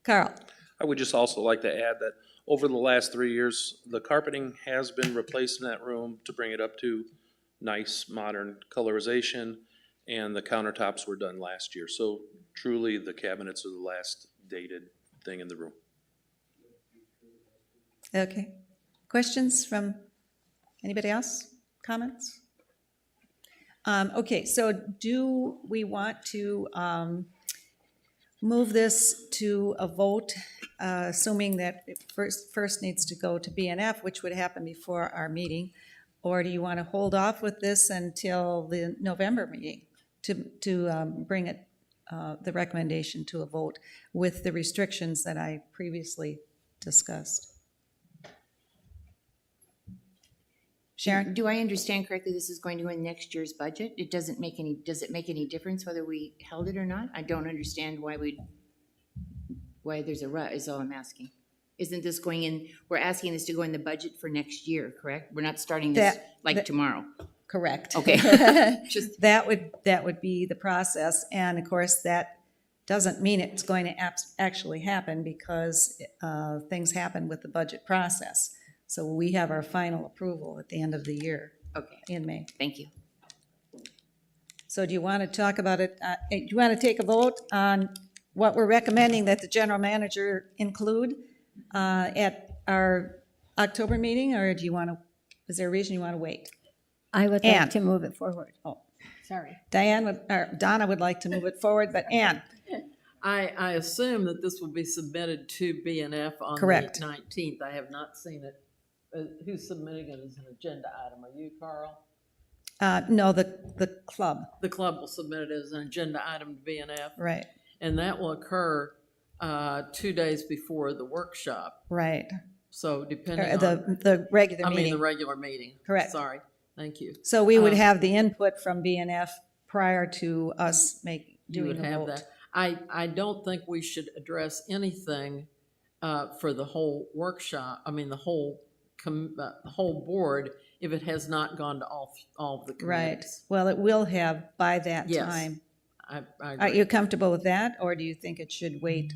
Carl? I would just also like to add that over the last 3 years, the carpeting has been replaced in that room to bring it up to nice, modern colorization, and the countertops were done last year. So truly, the cabinets are the last dated thing in the room. Okay. Questions from anybody else? Comments? Okay, so do we want to move this to a vote, assuming that it first needs to go to BNF, which would happen before our meeting? Or do you want to hold off with this until the November meeting to bring it, the recommendation to a vote with the restrictions that I previously discussed? Sharon? Do I understand correctly this is going to go in next year's budget? It doesn't make any, does it make any difference whether we held it or not? I don't understand why there's a rut, is all I'm asking. Isn't this going in, we're asking this to go in the budget for next year, correct? We're not starting this tomorrow. Correct. Okay. That would be the process, and of course, that doesn't mean it's going to actually happen because things happen with the budget process. So we have our final approval at the end of the year. Okay. In May. Thank you. So do you want to talk about it, do you want to take a vote on what we're recommending that the general manager include at our October meeting, or do you want to, is there a reason you want to wait? I would Ann. like to move it forward. Oh, Sorry. Donna would like to move it forward, but Ann? I assume that this will be submitted to BNF on the Correct. 19th. I have not seen it. Who's submitting it as an agenda item? Are you, Carl? No, the club, The club will submit it as an agenda item to BNF. right. And that will occur 2 days before the workshop. Right. So depending Or on, the regular I mean, the meeting. regular meeting. Correct. Sorry, thank you. So we would Um, have the input from BNF prior to us You would doing a have vote. that. I don't think we should address anything for the whole workshop, I mean, the whole board, if it has not gone to all of the Right. committees. Well, it will have by that Yes. time. I Are agree. you comfortable with that, or do you think it should wait?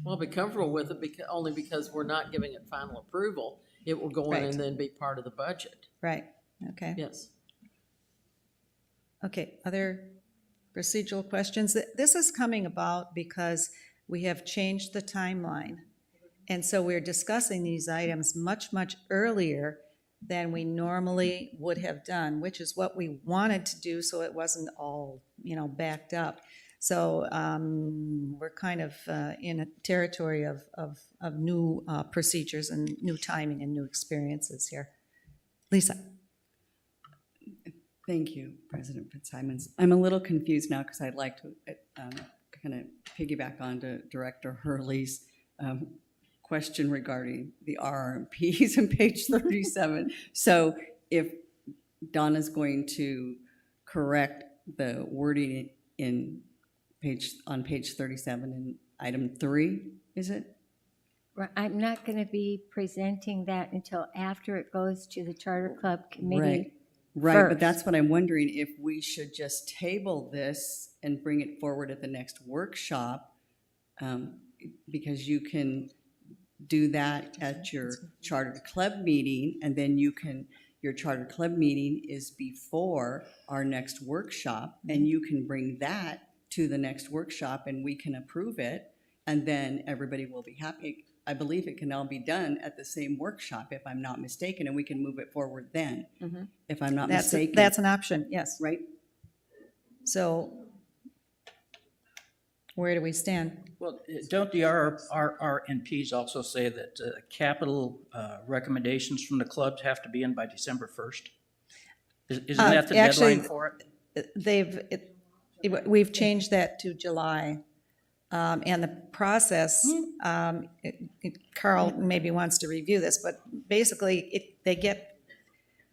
Well, I'll be comfortable with it only because we're not giving it final approval. It will go in Right. and then be part of the budget. Right, okay. Yes. Okay, other procedural questions? This is coming about because we have changed the timeline. And so we're discussing these items much, much earlier than we normally would have done, which is what we wanted to do, so it wasn't all, backed up. So we're kind of in a territory of new procedures and new timing and new experiences here. Lisa? Thank you, President Fitzsimons. I'm a little confused now because I'd like to kind of piggyback onto Director Hurley's question regarding the RR&Ps on page 37. So if Donna's going to correct the wording on page 37 in item 3, is it? Right, I'm not going to be presenting that until after it goes to the Charter Club Committee. Right, but first. that's what I'm wondering, if we should just table this and bring it forward at the next workshop, because you can do that at your charter club meeting, and then your charter club meeting is before our next workshop, and you can bring that to the next workshop and we can approve it, and then everybody will be happy. I believe it can all be done at the same workshop, if I'm not mistaken, and we can move it forward then, if I'm not mistaken. That's an option, yes. Right? So where do we stand? Well, don't the RR&Ps also say that capital recommendations from the clubs have to be in by December 1st? Isn't that the actually, deadline for it? We've changed that to July. And the process, Carl maybe wants to review this, but basically they get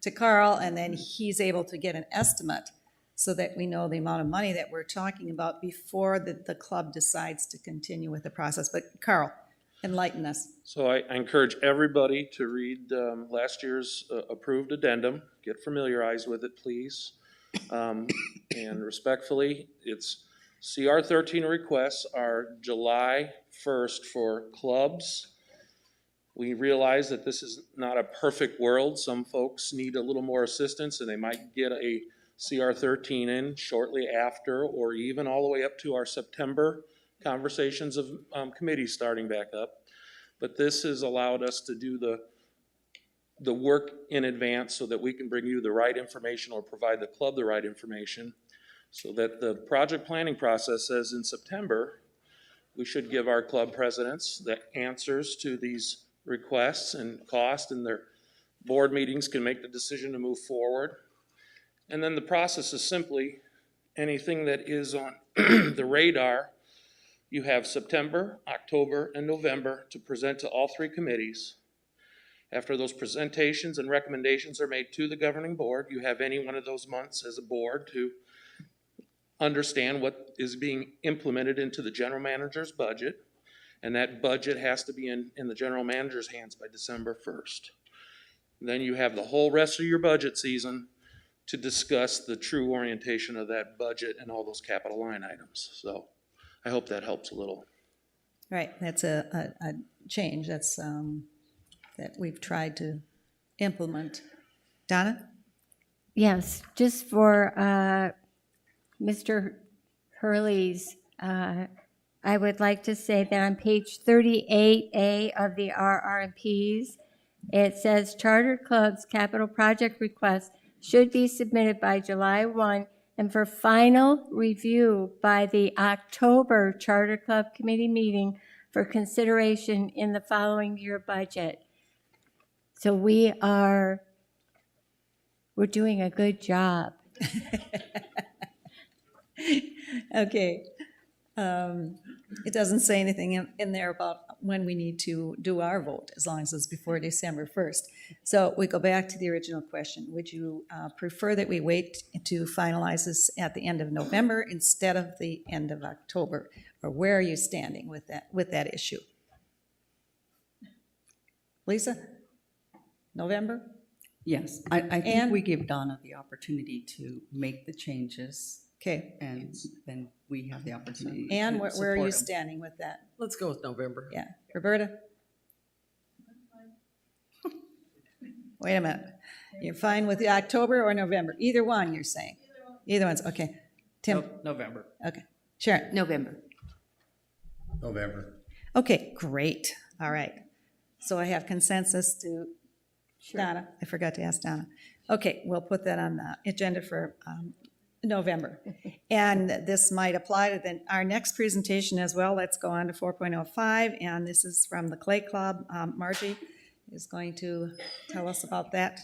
to Carl and then he's able to get an estimate so that we know the amount of money that we're talking about before the club decides to continue with the process. But Carl, enlighten us. So I encourage everybody to read last year's approved addendum, get familiarized with it, please. And respectfully, it's CR 13 requests are July 1st for clubs. We realize that this is not a perfect world. Some folks need a little more assistance and they might get a CR 13 in shortly after, or even all the way up to our September conversations of committees starting back up. But this has allowed us to do the work in advance so that we can bring you the right information or provide the club the right information, so that the project planning process says in September, we should give our club presidents the answers to these requests and cost, and their board meetings can make the decision to move forward. And then the process is simply anything that is on the radar. You have September, October, and November to present to all three committees. After those presentations and recommendations are made to the governing board, you have any one of those months as a board to understand what is being implemented into the general manager's budget, and that budget has to be in the general manager's hands by December 1st. Then you have the whole rest of your budget season to discuss the true orientation of that budget and all those capital line items. So I hope that helps a little. Right, that's a change that's that we've tried to implement. Donna? Yes, just for Mr. Hurley's, I would like to say that on page 38A of the RR&Ps, it says charter clubs capital project requests should be submitted by July 1 and for final review by the October Charter Club Committee meeting for consideration in the following year budget. So we're doing a good job. Okay. It doesn't say anything in there about when we need to do our vote, as long as it's before December 1st. So we go back to the original question. Would you prefer that we wait to finalize this at the end of November instead of the end of October? Or where are you standing with that issue? Lisa? November? Yes, I And- think we give Donna the opportunity to make the changes, Okay. and then we have the opportunity And to where are you support 'em. standing with that? Let's go with November. Yeah. Roberta? Wait a minute. You're fine with the October or November? Either one, you're saying? Either one's, okay. Tim? November. Okay. Sharon? November. November. Okay, great. All right. So I have consensus to Donna. I forgot to ask Donna. Okay, we'll put that on the agenda for November. And this might apply to then our next presentation as well. Let's go on to 4.05, and this is from the Clay Club. Margie is going to tell us about that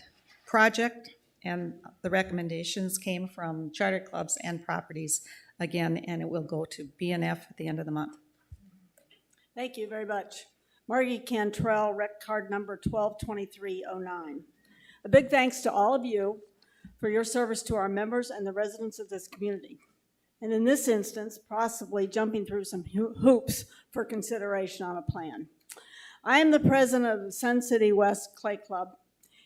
project, and the recommendations came from charter clubs and properties again, and it will go to BNF at the end of the month. Thank you very much. Margie Cantrell, rec card number 122309. A big thanks to all of you for your service to our members and the residents of this community. And in this instance, possibly jumping through some hoops for consideration on a plan. I am the president of the Sun City West Clay Club,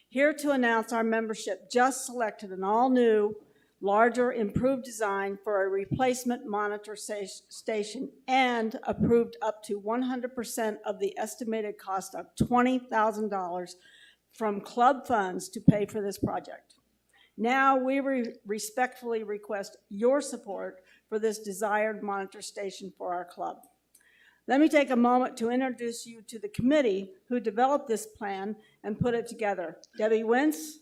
here to announce our membership just selected an all-new, larger, improved design for a replacement monitor station and approved up to 100% of the estimated cost of $20,000 from club funds to pay for this project. Now we respectfully request your support for this desired monitor station for our club. Let me take a moment to introduce you to the committee who developed this plan and put it together. Debbie Wentz,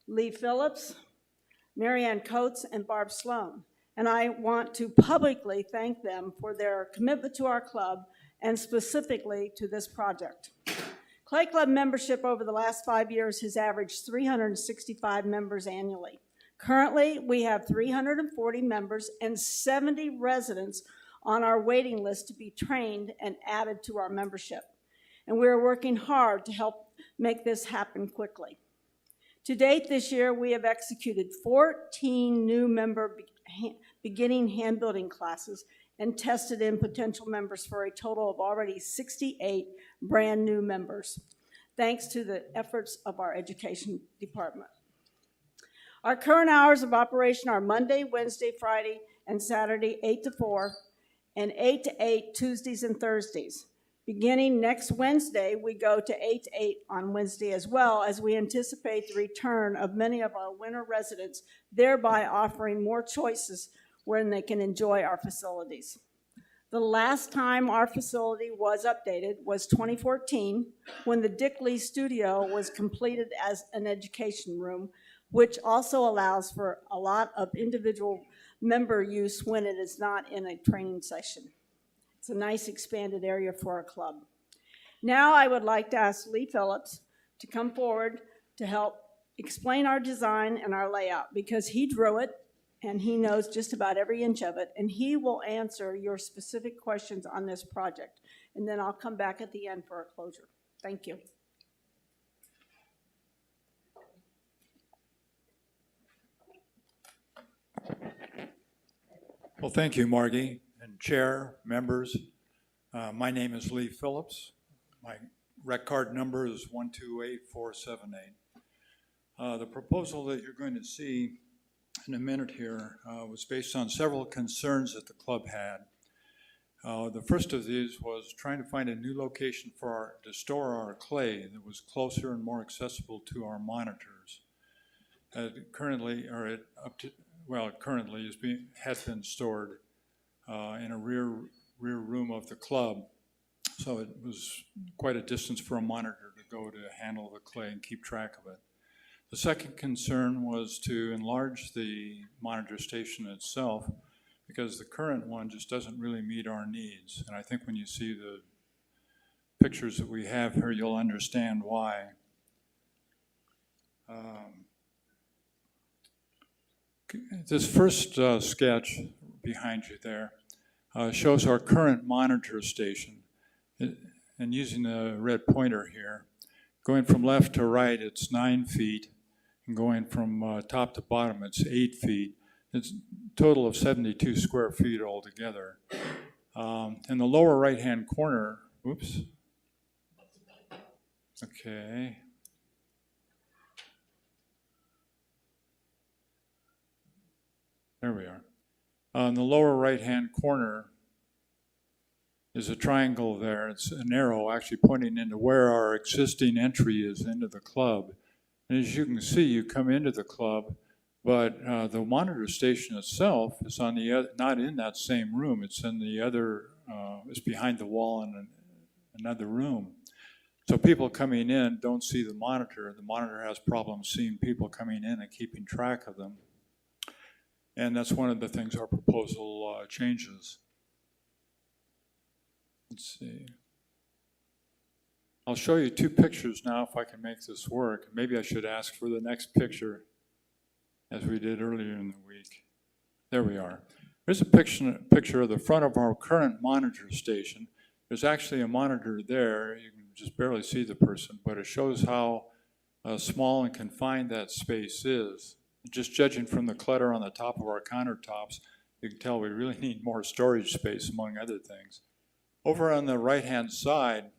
Lee Phillips, Marianne Coates, and Barb Sloan. And I want to publicly thank them for their commitment to our club and specifically to this project. Clay Club membership over the last 5 years has averaged 365 members annually. Currently, we have 340 members and 70 residents on our waiting list to be trained and added to our membership. And we're working hard to help make this happen quickly. To date this year, we have executed 14 new member beginning hand building classes and tested in potential members for a total of already 68 brand new members, thanks to the efforts of our education department. Our current hours of operation are Monday, Wednesday, Friday, and Saturday, 8 to 4, and 8 to 8 Tuesdays and Thursdays. Beginning next Wednesday, we go to 8 to 8 on Wednesday as well, as we anticipate the return of many of our winter residents, thereby offering more choices when they can enjoy our facilities. The last time our facility was updated was 2014, when the Dick Lee Studio was completed as an education room, which also allows for a lot of individual member use when it is not in a training session. It's a nice expanded area for our club. Now I would like to ask Lee Phillips to come forward to help explain our design and our layout, because he drew it and he knows just about every inch of it, and he will answer your specific questions on this project. And then I'll come back at the end for a closure. Thank you. Well, thank you, Margie, and Chair, members. My name is Lee Phillips. My rec card number is 128478. The proposal that you're going to see in a minute here was based on several concerns that the club had. The first of these was trying to find a new location to store our clay that was closer and more accessible to our monitors. Currently has been stored in a rear room of the club, so it was quite a distance for a monitor to go to handle the clay and keep track of it. The second concern was to enlarge the monitor station itself, because the current one just doesn't really meet our needs. And I think when you see the pictures that we have here, you'll understand why. This first sketch behind you there, shows our current monitor station. And using the red pointer here, going from left to right, it's 9 feet. And going from top to bottom, it's 8 feet. It's a total of 72 square feet altogether. In the lower right-hand corner, oops. Okay. There we are. In the lower right-hand corner is a triangle there. It's an arrow actually pointing into where our existing entry is into the club. And as you can see, you come into the club, but the monitor station itself is on the other, not in that same room. It's in the other, it's behind the wall in another room. So people coming in don't see the monitor. The monitor has problems seeing people coming in and keeping track of them. And that's one of the things our proposal changes. Let's see. I'll show you 2 pictures now if I can make this work. Maybe I should ask for the next picture as we did earlier in the week. There we are. Here's a picture of the front of our current monitor station. There's actually a monitor there. You can just barely see the person, but it shows how small and confined that space is. Just judging from the clutter on the top of our countertops, you can tell we really need more storage space, among other things. Over on the right-hand side,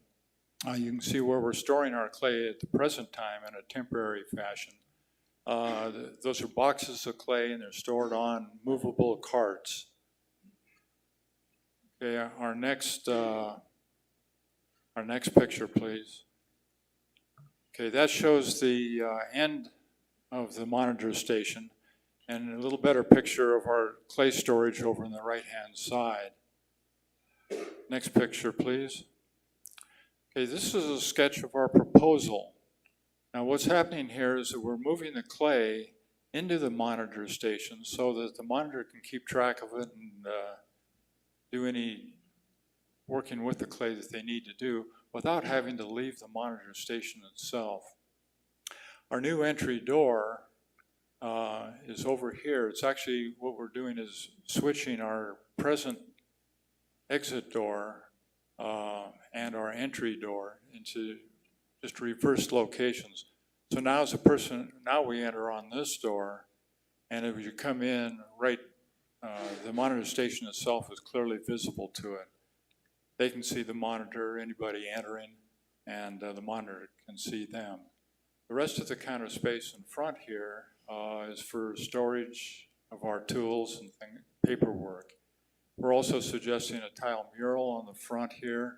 you can see where we're storing our clay at the present time in a temporary fashion. Those are boxes of clay, and they're stored on movable carts. Okay, our next picture, please. Okay, that shows the end of the monitor station, and a little better picture of our clay storage over on the right-hand side. Next picture, please. Okay, this is a sketch of our proposal. Now what's happening here is that we're moving the clay into the monitor station so that the monitor can keep track of it and do any working with the clay that they need to do without having to leave the monitor station itself. Our new entry door is over here. It's actually, what we're doing is switching our present exit door and our entry door into just reversed locations. So now as a person, now we enter on this door, and if you come in, right, the monitor station itself is clearly visible to it. They can see the monitor, anybody entering, and the monitor can see them. The rest of the counter space in front here is for storage of our tools and paperwork. We're also suggesting a tile mural on the front here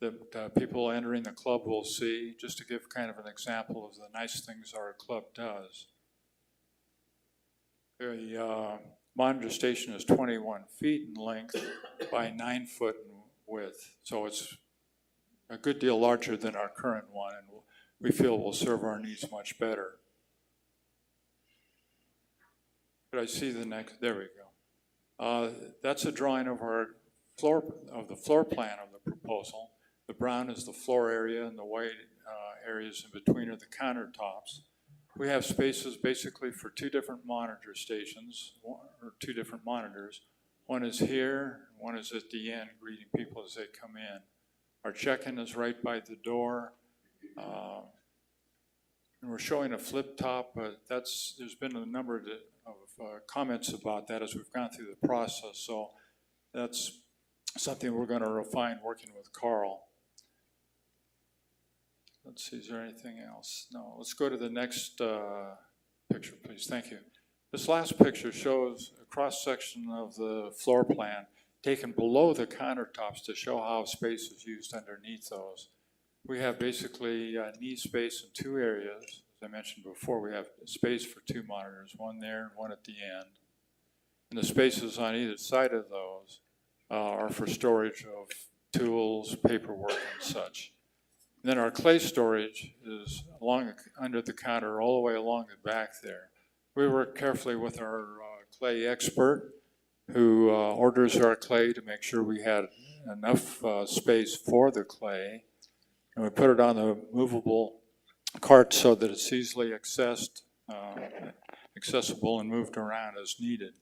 that people entering the club will see, just to give kind of an example of the nice things our club does. The monitor station is 21 feet in length by 9 foot in width, so it's a good deal larger than our current one, and we feel will serve our needs much better. Could I see the next? There we go. That's a drawing of the floor plan of the proposal. The brown is the floor area, and the white areas in between are the countertops. We have spaces basically for 2 different monitor stations, or 2 different monitors. One is here, one is at the end, greeting people as they come in. Our check-in is right by the door. And we're showing a flip top, but there's been a number of comments about that as we've gone through the process. So that's something we're going to refine working with Carl. Let's see, is there anything else? No, let's go to the next picture, please. Thank you. This last picture shows a cross-section of the floor plan taken below the countertops to show how space is used underneath those. We have basically need space in 2 areas. As I mentioned before, we have space for 2 monitors, one there and one at the end. And the spaces on either side of those are for storage of tools, paperwork, and such. And then our clay storage is under the counter all the way along the back there. We work carefully with our clay expert who orders our clay to make sure we had enough space for the clay. And we put it on a movable cart so that it's easily accessible and moved around as needed.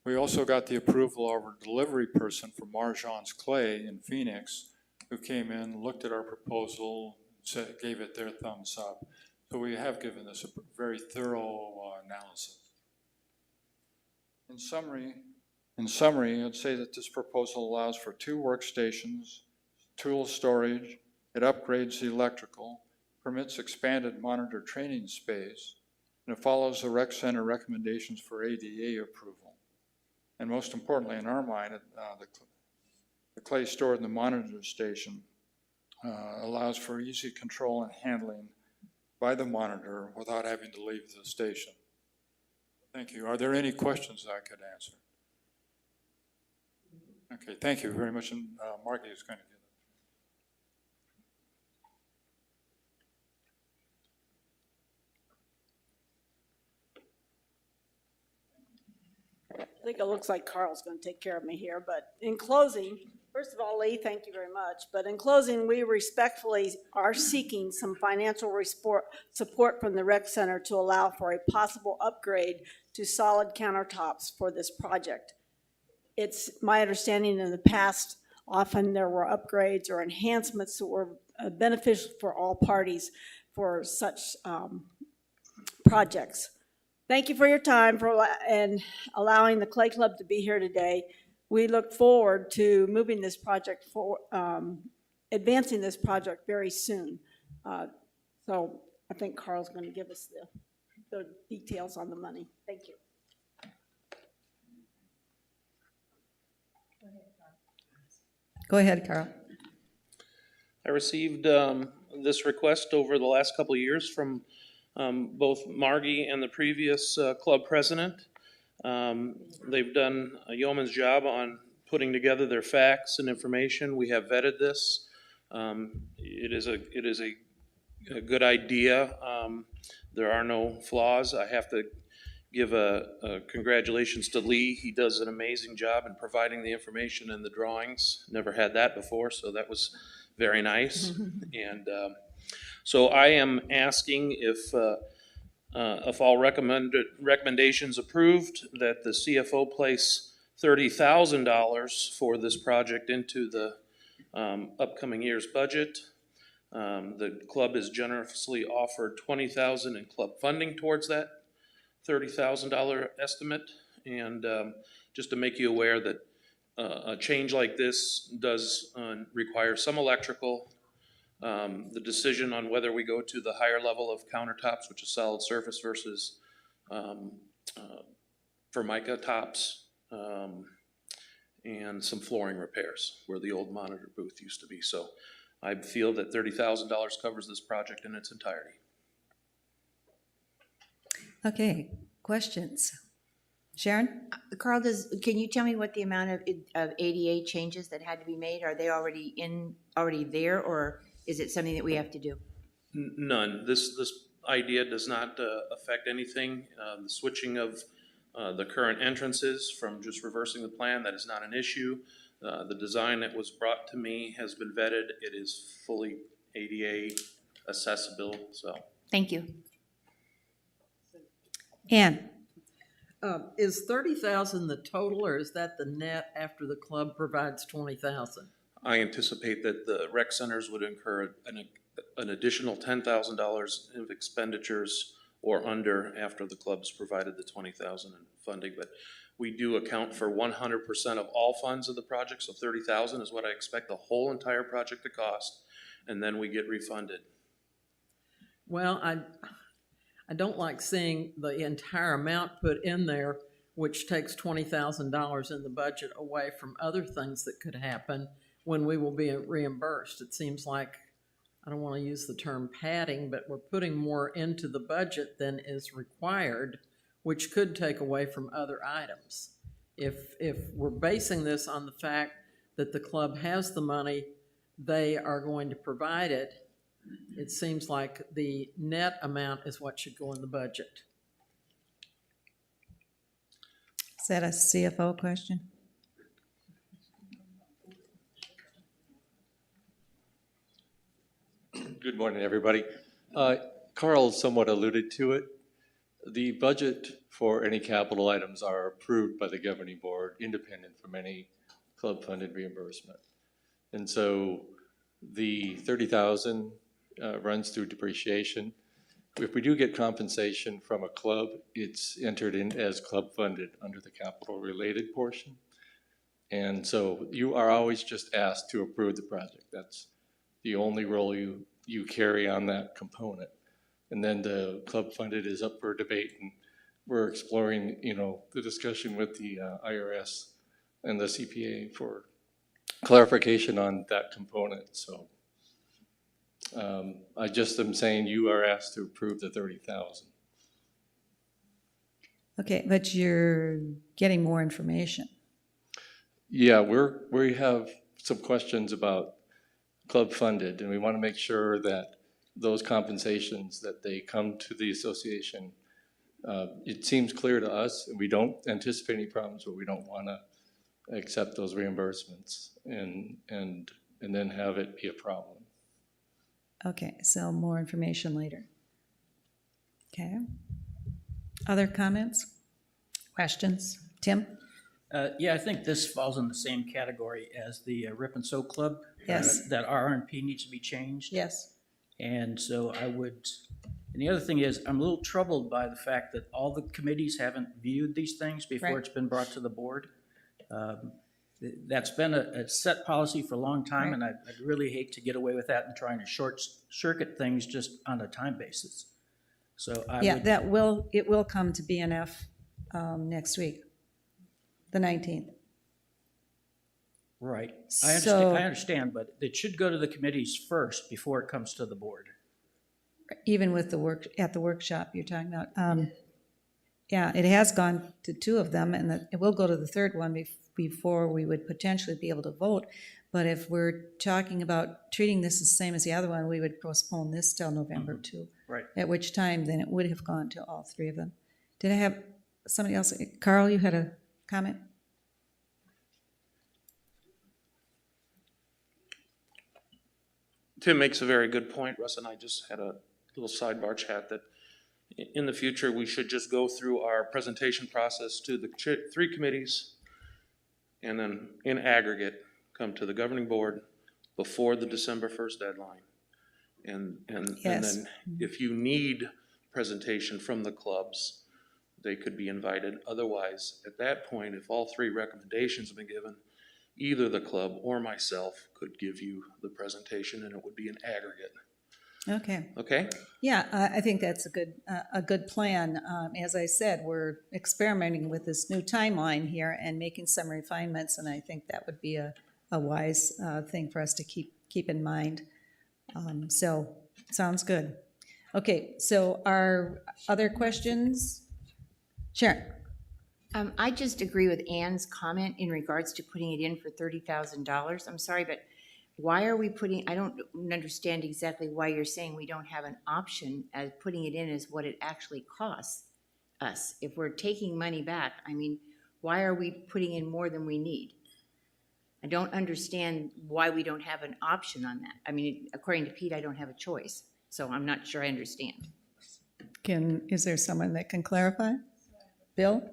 We also got the approval of our delivery person from Marjan's Clay in Phoenix, who came in, looked at our proposal, said, gave it their thumbs up. So we have given this a very thorough analysis. In summary, I'd say that this proposal allows for 2 workstations, tool storage, it upgrades the electrical, permits expanded monitor training space, and it follows the rec center recommendations for ADA approval. And most importantly, in our mind, the clay stored in the monitor station allows for easy control and handling by the monitor without having to leave the station. Thank you. Are there any questions I could answer? Okay, thank you very much. And Margie is going to give I think it looks like Carl's going to take care of me here, but in closing, first of all, Lee, thank you very much. But in closing, we respectfully are seeking some financial support from the rec center to allow for a possible upgrade to solid countertops for this project. It's my understanding in the past, often there were upgrades or enhancements that were beneficial for all parties for such projects. Thank you for your time and allowing the Clay Club to be here today. We look forward to moving this project forward, advancing this project very soon. So I think Carl's going to give us the details on the money. Thank you. Go ahead, Carl. I received this request over the last couple of years from both Margie and the previous club president. They've done a yeoman's job on putting together their facts and information. We have vetted this. It is a good idea. There are no flaws. I have to give a congratulations to Lee. He does an amazing job in providing the information and the drawings. Never had that before, so that was very nice. And so I am asking if all recommendations approved, that the CFO place $30,000 for this project into the upcoming year's budget. The club has generously offered $20,000 in club funding towards that $30,000 estimate. And just to make you aware that a change like this does require some electrical. The decision on whether we go to the higher level of countertops, which is solid surface, versus Formica tops, and some flooring repairs where the old monitor booth used to be. So I feel that $30,000 covers this project in its entirety. Okay, questions? Sharon? Carl, can you tell me what the amount of ADA changes that had to be made? Are they already there, or is it something that we have to do? None. This idea does not affect anything. The switching of the current entrances from just reversing the plan, that is not an issue. The design that was brought to me has been vetted. It is fully ADA accessible, so. Thank you. Ann? Is $30,000 the total, or is that the net after the club provides $20,000? I anticipate that the rec centers would incur an additional $10,000 of expenditures or under after the club's provided the $20,000 in funding. But we do account for 100% of all funds of the project, so $30,000 is what I expect the whole entire project to cost, and then we get refunded. Well, I don't like seeing the entire amount put in there, which takes $20,000 in the budget away from other things that could happen when we will be reimbursed. It seems like, I don't want to use the term padding, but we're putting more into the budget than is required, which could take away from other items. If we're basing this on the fact that the club has the money, they are going to provide it, it seems like the net amount is what should go in the budget. Is that a CFO question? Good morning, everybody. Carl somewhat alluded to it. The budget for any capital items are approved by the governing board, independent from any club-funded reimbursement. And so the 30,000 runs through depreciation. If we do get compensation from a club, it's entered in as club-funded under the capital-related portion. And so you are always just asked to approve the project. That's the only role you carry on that component. And then the club-funded is up for debate, and we're exploring, the discussion with the IRS and the CPA for clarification on that component. So I just am saying you are asked to approve the 30,000. Okay, but you're getting more information. Yeah, we have some questions about club funded, and we want to make sure that those compensations that they come to the association, it seems clear to us, and we don't anticipate any problems, but we don't want to accept those reimbursements and then have it be a problem. Okay, so more information later. Okay. Other comments? Questions? Tim? Yeah, I think this falls in the same category as the Rip and Sew Club. Yes. That RR&P needs to be changed. Yes. And so and the other thing is, I'm a little troubled by the fact that all the committees haven't viewed these things before Right. it's been brought to the board. That's been a set policy for a long time, Right. and I'd really hate to get away with that and trying to short circuit things just on a time basis. So It will come to BNF next week, the 19th. Right. So- I understand, but it should go to the committees first before it comes to the board. Even with at the workshop you're talking about. Yeah, it has gone to two of them, and it will go to the third one before we would potentially be able to vote. But if we're talking about treating this the same as the other one, we would postpone this till November 2. Right. At which time, then it would have gone to all three of them. Did I have somebody else? Carl, you had a comment? Tim makes a very good point. Russ and I just had a little sidebar chat that in the future, we should just go through our presentation process to the three committees and then in aggregate, come to the governing board before the December 1st deadline. And Yes. then if you need presentation from the clubs, they could be invited. Otherwise, at that point, if all three recommendations have been given, either the club or myself could give you the presentation, and it would be an aggregate. Okay. Okay? Yeah, I think that's a good plan. As I said, we're experimenting with this new timeline here and making some refinements, and I think that would be a wise thing for us to keep in mind. So, sounds good. Okay, so our other questions? Sharon? I just agree with Ann's comment in regards to putting it in for $30,000. I'm sorry, but why are we I don't understand exactly why you're saying we don't have an option as putting it in as what it actually costs us. If we're taking money back, why are we putting in more than we need? I don't understand why we don't have an option on that. According to Pete, I don't have a choice, so I'm not sure I understand. Is there someone that can clarify? Bill?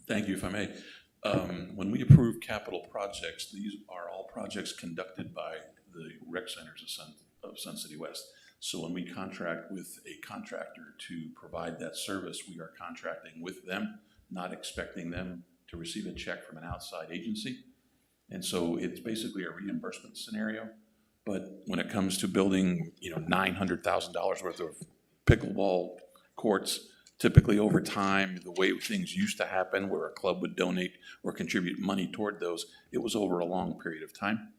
Thank you, if I may. When we approve capital projects, these are all projects conducted by the rec centers of Sun City West. So when we contract with a contractor to provide that service, we are contracting with them, not expecting them to receive a check from an outside agency. And so it's basically a reimbursement scenario. But when it comes to building, $900,000 worth of pickleball courts, typically over time, the way things used to happen where a club would donate or contribute money toward those, it was over a long period of time.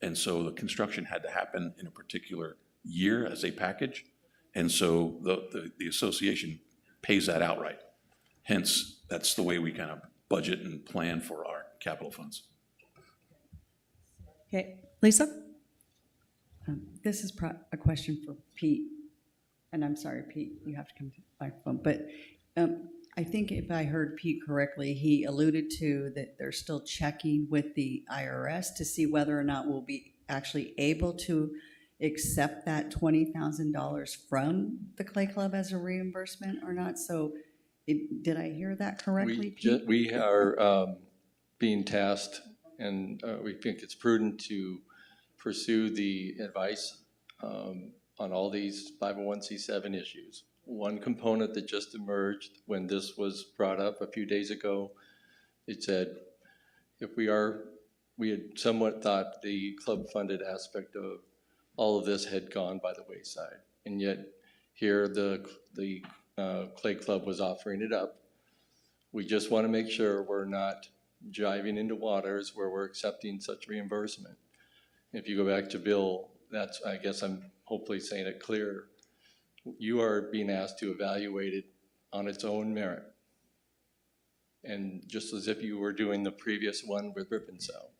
And so the construction had to happen in a particular year as a package. And so the association pays that outright. Hence, that's the way we kind of budget and plan for our capital funds. Okay, Lisa? This is a question for Pete. And I'm sorry, Pete, you have to come to the microphone. But I think if I heard Pete correctly, he alluded to that they're still checking with the IRS to see whether or not we'll be actually able to accept that $20,000 from the Clay Club as a reimbursement or not? So did I hear that correctly, Pete? We are being tasked, and we think it's prudent to pursue the advice on all these 501c7 issues. One component that just emerged when this was brought up a few days ago, it said, we had somewhat thought the club-funded aspect of all of this had gone by the wayside, and yet here the Clay Club was offering it up. We just want to make sure we're not driving into waters where we're accepting such reimbursement. If you go back to Bill, that's, I guess I'm hopefully saying it clear, you are being asked to evaluate it on its own merit. And just as if you were doing the previous one with Rip and Sell.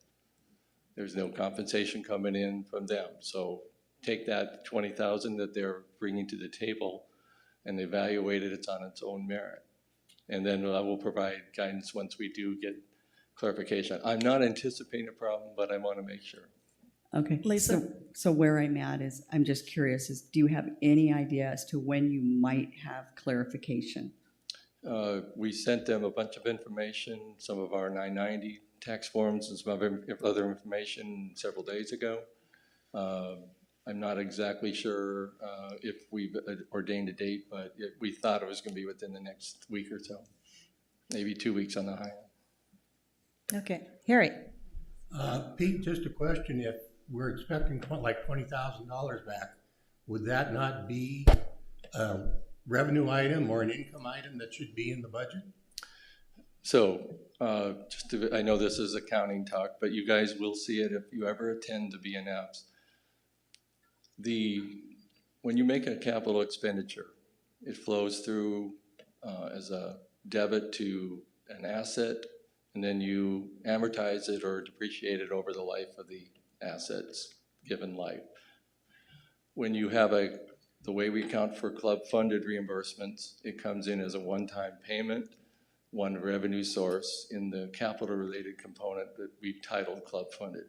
There's no compensation coming in from them. So take that 20,000 that they're bringing to the table and evaluate it, it's on its own merit. And then I will provide guidance once we do get clarification. I'm not anticipating a problem, but I want to make sure. Okay. Lisa? So where I'm at is, I'm just curious, do you have any idea as to when you might have clarification? We sent them a bunch of information, some of our 990 tax forms and some other information several days ago. I'm not exactly sure if we've ordained a date, but we thought it was going to be within the next week or so, maybe 2 weeks on the high end. Okay, Harry. Pete, just a question. If we're expecting like $20,000 back, would that not be a revenue item or an income item that should be in the budget? So, I know this is accounting talk, but you guys will see it if you ever attend the B&Fs. When you make a capital expenditure, it flows through as a debit to an asset, and then you amortize it or depreciate it over the life of the asset's given life. When you have the way we account for club-funded reimbursements, it comes in as a one-time payment, one revenue source in the capital-related component that we've titled club-funded.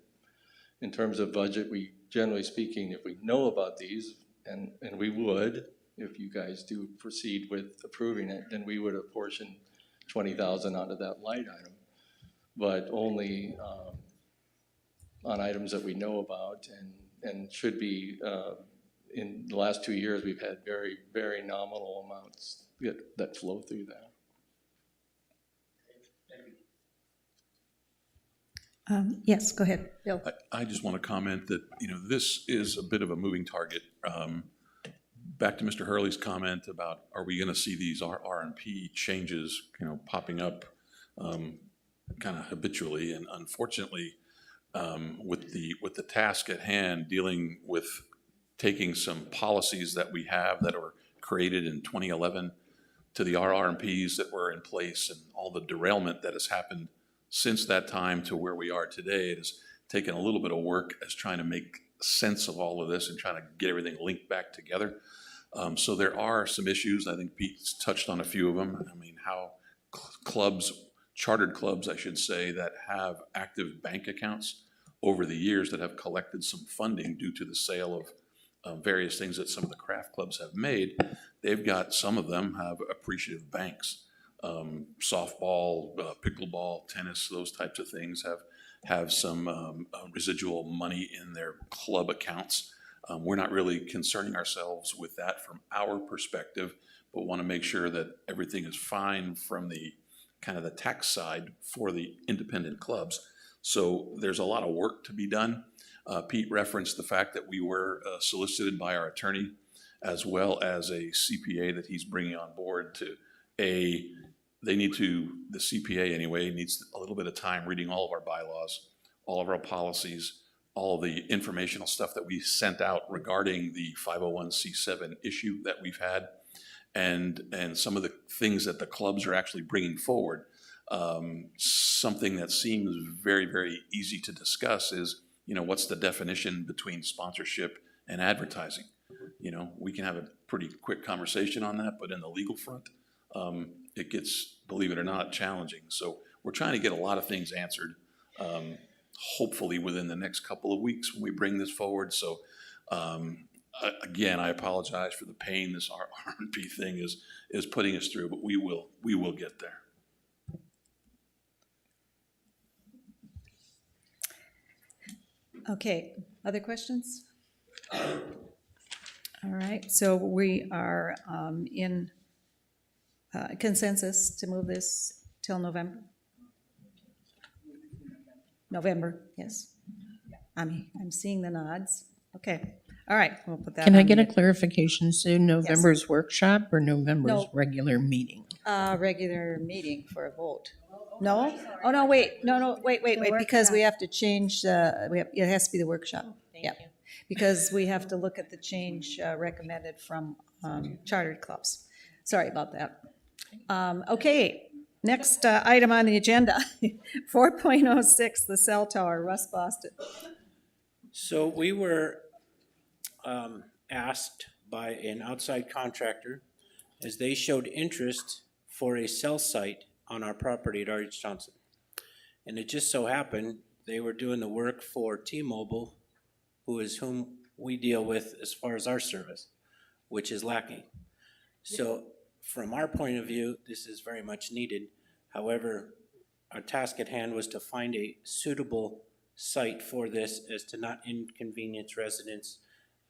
In terms of budget, we, generally speaking, if we know about these, and we would, if you guys do proceed with approving it, then we would apportion $20,000 onto that line item, but only on items that we know about and should be, in the last 2 years, we've had very, very nominal amounts that flow through that. Yes, go ahead, Bill. I just want to comment that, this is a bit of a moving target. Back to Mr. Hurley's comment about, are we going to see these RR&P changes, popping up kind of habitually? And unfortunately, with the task at hand, dealing with taking some policies that we have that were created in 2011 to the RR&Ps that were in place and all the derailment that has happened since that time to where we are today, it has taken a little bit of work as trying to make sense of all of this and trying to get everything linked back together. So there are some issues. I think Pete's touched on a few of them. I mean, how clubs, chartered clubs, I should say, that have active bank accounts over the years that have collected some funding due to the sale of various things that some of the craft clubs have made, they've got, some of them have appreciative banks. Softball, pickleball, tennis, those types of things have some residual money in their club accounts. We're not really concerning ourselves with that from our perspective, but want to make sure that everything is fine from the kind of the tax side for the independent clubs. So there's a lot of work to be done. Pete referenced the fact that we were solicited by our attorney, as well as a CPA that he's bringing on board to the CPA anyway, needs a little bit of time reading all of our bylaws, all of our policies, all of the informational stuff that we sent out regarding the 501c7 issue that we've had, and some of the things that the clubs are actually bringing forward. Something that seems very, very easy to discuss is, what's the definition between sponsorship and advertising? We can have a pretty quick conversation on that, but in the legal front, it gets, believe it or not, challenging. So we're trying to get a lot of things answered, hopefully within the next couple of weeks when we bring this forward. So Again, I apologize for the pain this R&P thing is putting us through, but we will get there. Okay, other questions? All right, so we are in consensus to move this till November? November, yes. I'm seeing the nods. Okay, all right, we'll put that Can I on get a the- clarification soon? November's workshop or November's No. regular meeting? Regular meeting for a vote. No? Oh, no, wait, wait, because we have to change, it has to be the workshop. Yeah, because we have to look at the change recommended from chartered clubs. Sorry about that. Okay, next item on the agenda, 4.06, the cell tower, Russ Boston. So we were asked by an outside contractor, as they showed interest for a cell site on our property at R.H. Johnson. And it just so happened, they were doing the work for T-Mobile, whom we deal with as far as our service, which is lacking. So from our point of view, this is very much needed. However, our task at hand was to find a suitable site for this as to not inconvenience residents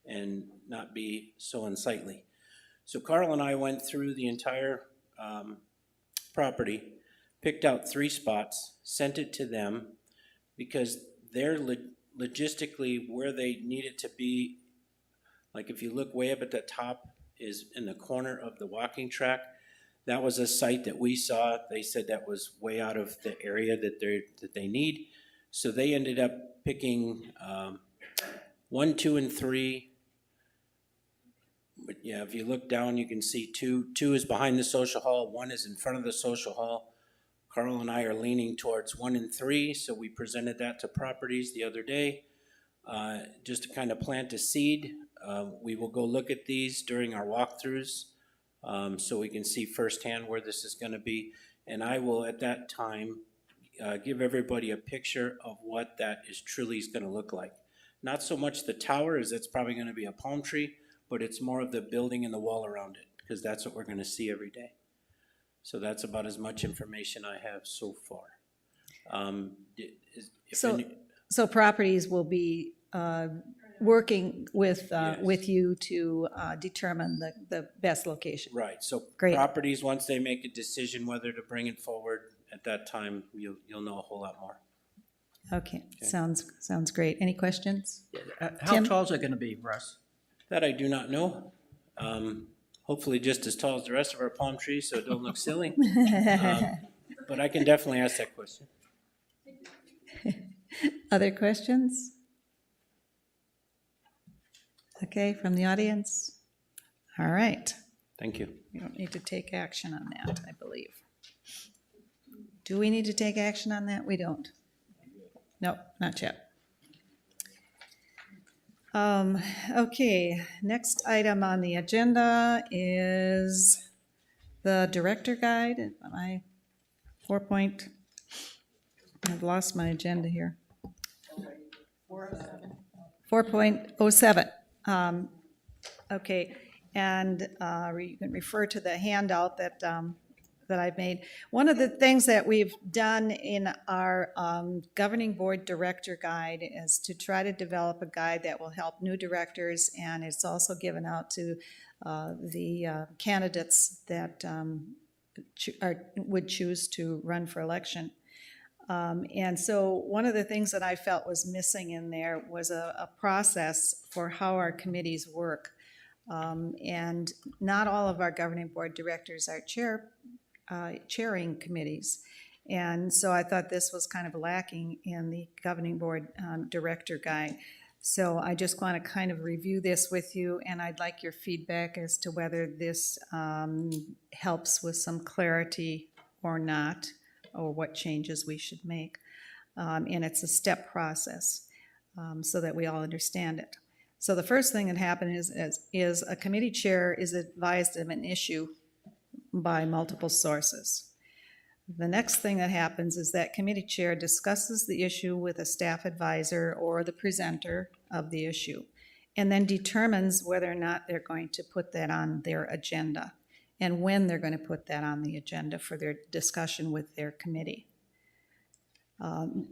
and not be so unsightly. So Carl and I went through the entire property, picked out 3 spots, sent it to them because they're logistically where they need it to be. Like if you look way up at the top is in the corner of the walking track. That was a site that we saw. They said that was way out of the area that they need. So they ended up picking 1, 2, and 3. But yeah, if you look down, you can see 2. 2 is behind the social hall. 1 is in front of the social hall. Carl and I are leaning towards 1 and 3, so we presented that to properties the other day. Just to kind of plant a seed. We will go look at these during our walkthroughs so we can see firsthand where this is going to be. And I will, at that time, give everybody a picture of what that is truly is going to look like. Not so much the tower, as it's probably going to be a palm tree, but it's more of the building and the wall around it, because that's what we're going to see every day. So that's about as much information I have so far. So properties will be working with you to determine the best location. Right, so Great. properties, once they make a decision whether to bring it forward, at that time, you'll know a whole lot more. Okay, sounds great. Any questions? How Tim? tall is it going to be, Russ? That I do not know. Hopefully just as tall as the rest of our palm trees, so it don't look silly. But I can definitely ask that question. Other questions? Okay, from the audience? All right. Thank you. You don't need to take action on that, I believe. Do we need to take action on that? We don't. No, not yet. Okay, next item on the agenda is the director guide. I've lost my agenda here. 4.07. Okay, and you can refer to the handout that I've made. One of the things that we've done in our governing board director guide is to try to develop a guide that will help new directors, and it's also given out to the candidates that would choose to run for election. And so one of the things that I felt was missing in there was a process for how our committees work. And not all of our governing board directors are chairing committees. And so I thought this was kind of lacking in the governing board director guide. So I just want to kind of review this with you, and I'd like your feedback as to whether this helps with some clarity or not, or what changes we should make. And it's a step process so that we all understand it. So the first thing that happened is a committee chair is advised of an issue by multiple sources. The next thing that happens is that committee chair discusses the issue with a staff advisor or the presenter of the issue. and then determines whether or not they're going to put that on their agenda and when they're going to put that on the agenda for their discussion with their committee.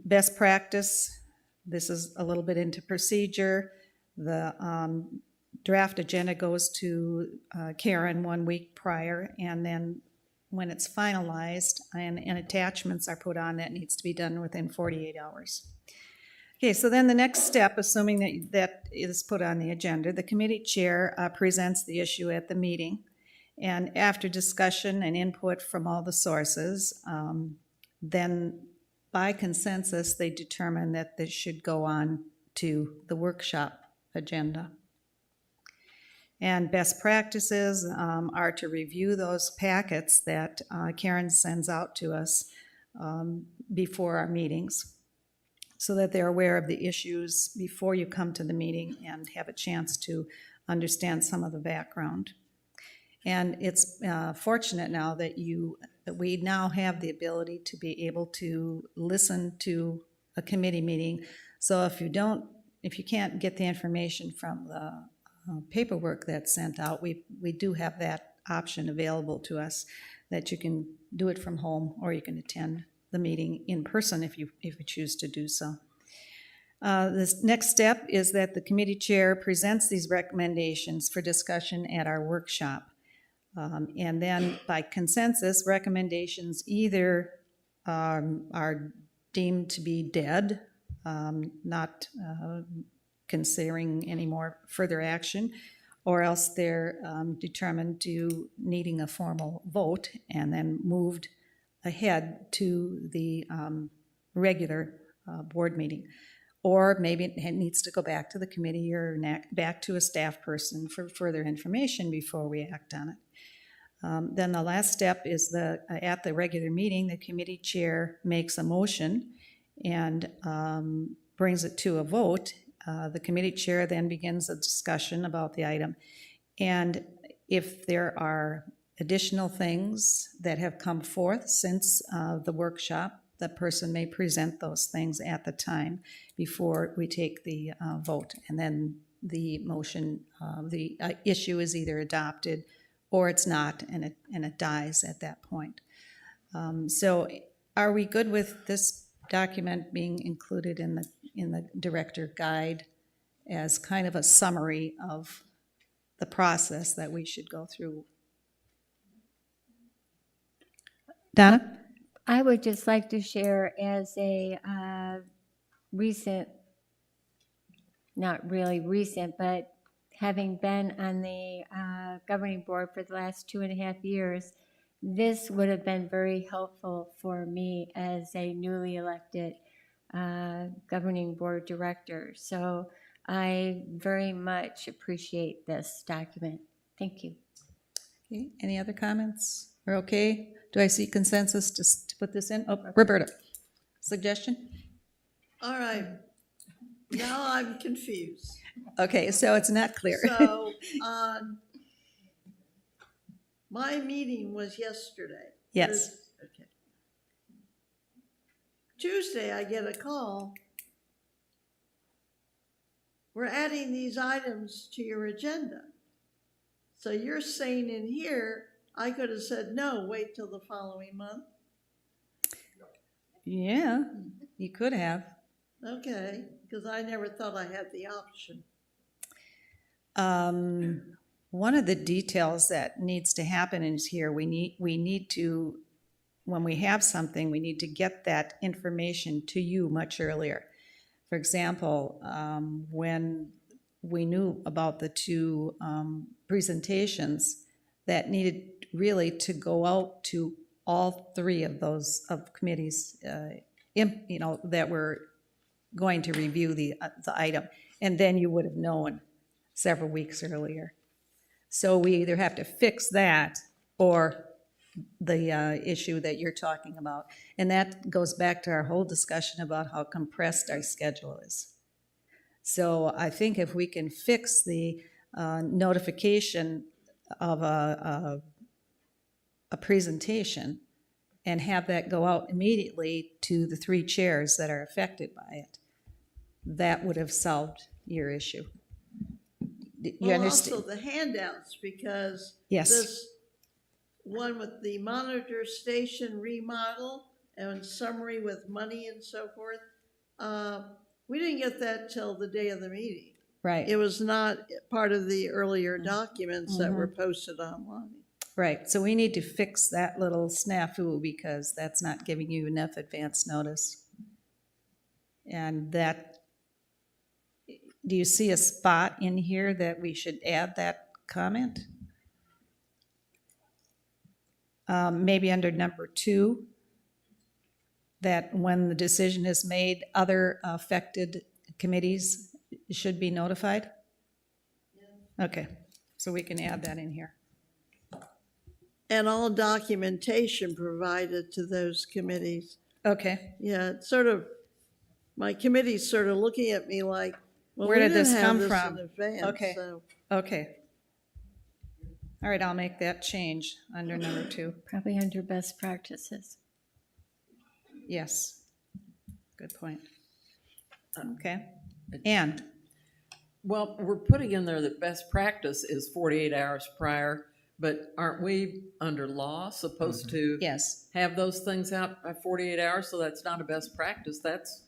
Best practice, this is a little bit into procedure. The draft agenda goes to Karen 1 week prior, and then when it's finalized and attachments are put on, that needs to be done within 48 hours. Okay, so then the next step, assuming that that is put on the agenda, the committee chair presents the issue at the meeting. And after discussion and input from all the sources, then by consensus, they determine that this should go on to the workshop agenda. And best practices are to review those packets that Karen sends out to us before our meetings, so that they're aware of the issues before you come to the meeting and have a chance to understand some of the background. And it's fortunate now that we now have the ability to be able to listen to a committee meeting. So if you can't get the information from the paperwork that's sent out, we do have that option available to us, that you can do it from home or you can attend the meeting in person if you choose to do so. This next step is that the committee chair presents these recommendations for discussion at our workshop. And then by consensus, recommendations either are deemed to be dead, not considering any more further action, or else they're determined to needing a formal vote and then moved ahead to the regular board meeting. Or maybe it needs to go back to the committee or back to a staff person for further information before we act on it. Then the last step is at the regular meeting, the committee chair makes a motion and brings it to a vote. The committee chair then begins a discussion about the item. And if there are additional things that have come forth since the workshop, the person may present those things at the time before we take the vote. And then the motion, the issue is either adopted or it's not, and it dies at that point. So are we good with this document being included in the director guide as kind of a summary of the process that we should go through? Donna? I would just like to share as a recent, not really recent, but having been on the governing board for the last 2.5 years, this would have been very helpful for me as a newly elected governing board director. So I very much appreciate this document. Thank you. Okay, any other comments? We're okay? Do I see consensus to put this in? Oh, Roberta, suggestion? All right, now I'm confused. Okay, so it's not clear. So, my meeting was yesterday. Yes. Okay. Tuesday, I get a call. We're adding these items to your agenda. So you're saying in here, I could have said, no, wait till the following month? Yeah, you could have. Okay, because I never thought I had the option. One of the details that needs to happen is here, we need to, when we have something, we need to get that information to you much earlier. For example, when we knew about the two presentations that needed really to go out to all three of those committees, that were going to review the item, and then you would have known several weeks earlier. So we either have to fix that or the issue that you're talking about. And that goes back to our whole discussion about how compressed our schedule is. So I think if we can fix the notification of a presentation and have that go out immediately to the three chairs that are affected by it, that would have solved your issue. You Well, understand? also the handouts, because Yes. this one with the monitor station remodel and summary with money and so forth, we didn't get that till the day of the meeting. Right. It was not part of the earlier documents that were posted online. Right, so we need to fix that little snafu because that's not giving you enough advance notice. And that, do you see a spot in here that we should add that comment? Maybe under number 2, that when the decision is made, other affected committees should be notified? Okay, so we can add that in here. And all documentation provided to those committees. Okay. Yeah, it's sort of, my committee's sort of looking at me like, well, Where we did this didn't have come this from? in advance, Okay. so. Okay. All right, I'll make that change under number 2. Probably under best practices. Yes. Good point. Okay. Ann? Well, we're putting in there that best practice is 48 hours prior, but aren't we, under law, supposed to Yes. have those things out by 48 hours? So that's not a best practice. That's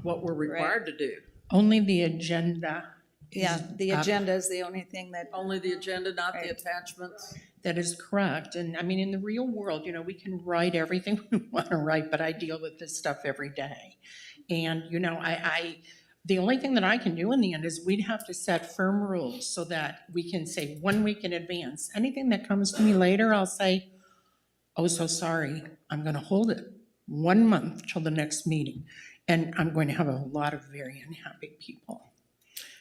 what we're required to do. Only the agenda. Yeah, the up. agenda is the only thing that, Only the agenda, not the attachments? That is correct. And I mean, in the real world, we can write everything we want to write, but I deal with this stuff every day. And, the only thing that I can do in the end is we'd have to set firm rules so that we can say 1 week in advance. Anything that comes to me later, I'll say, oh, so sorry, I'm going to hold it 1 month till the next meeting. And I'm going to have a lot of very unhappy people.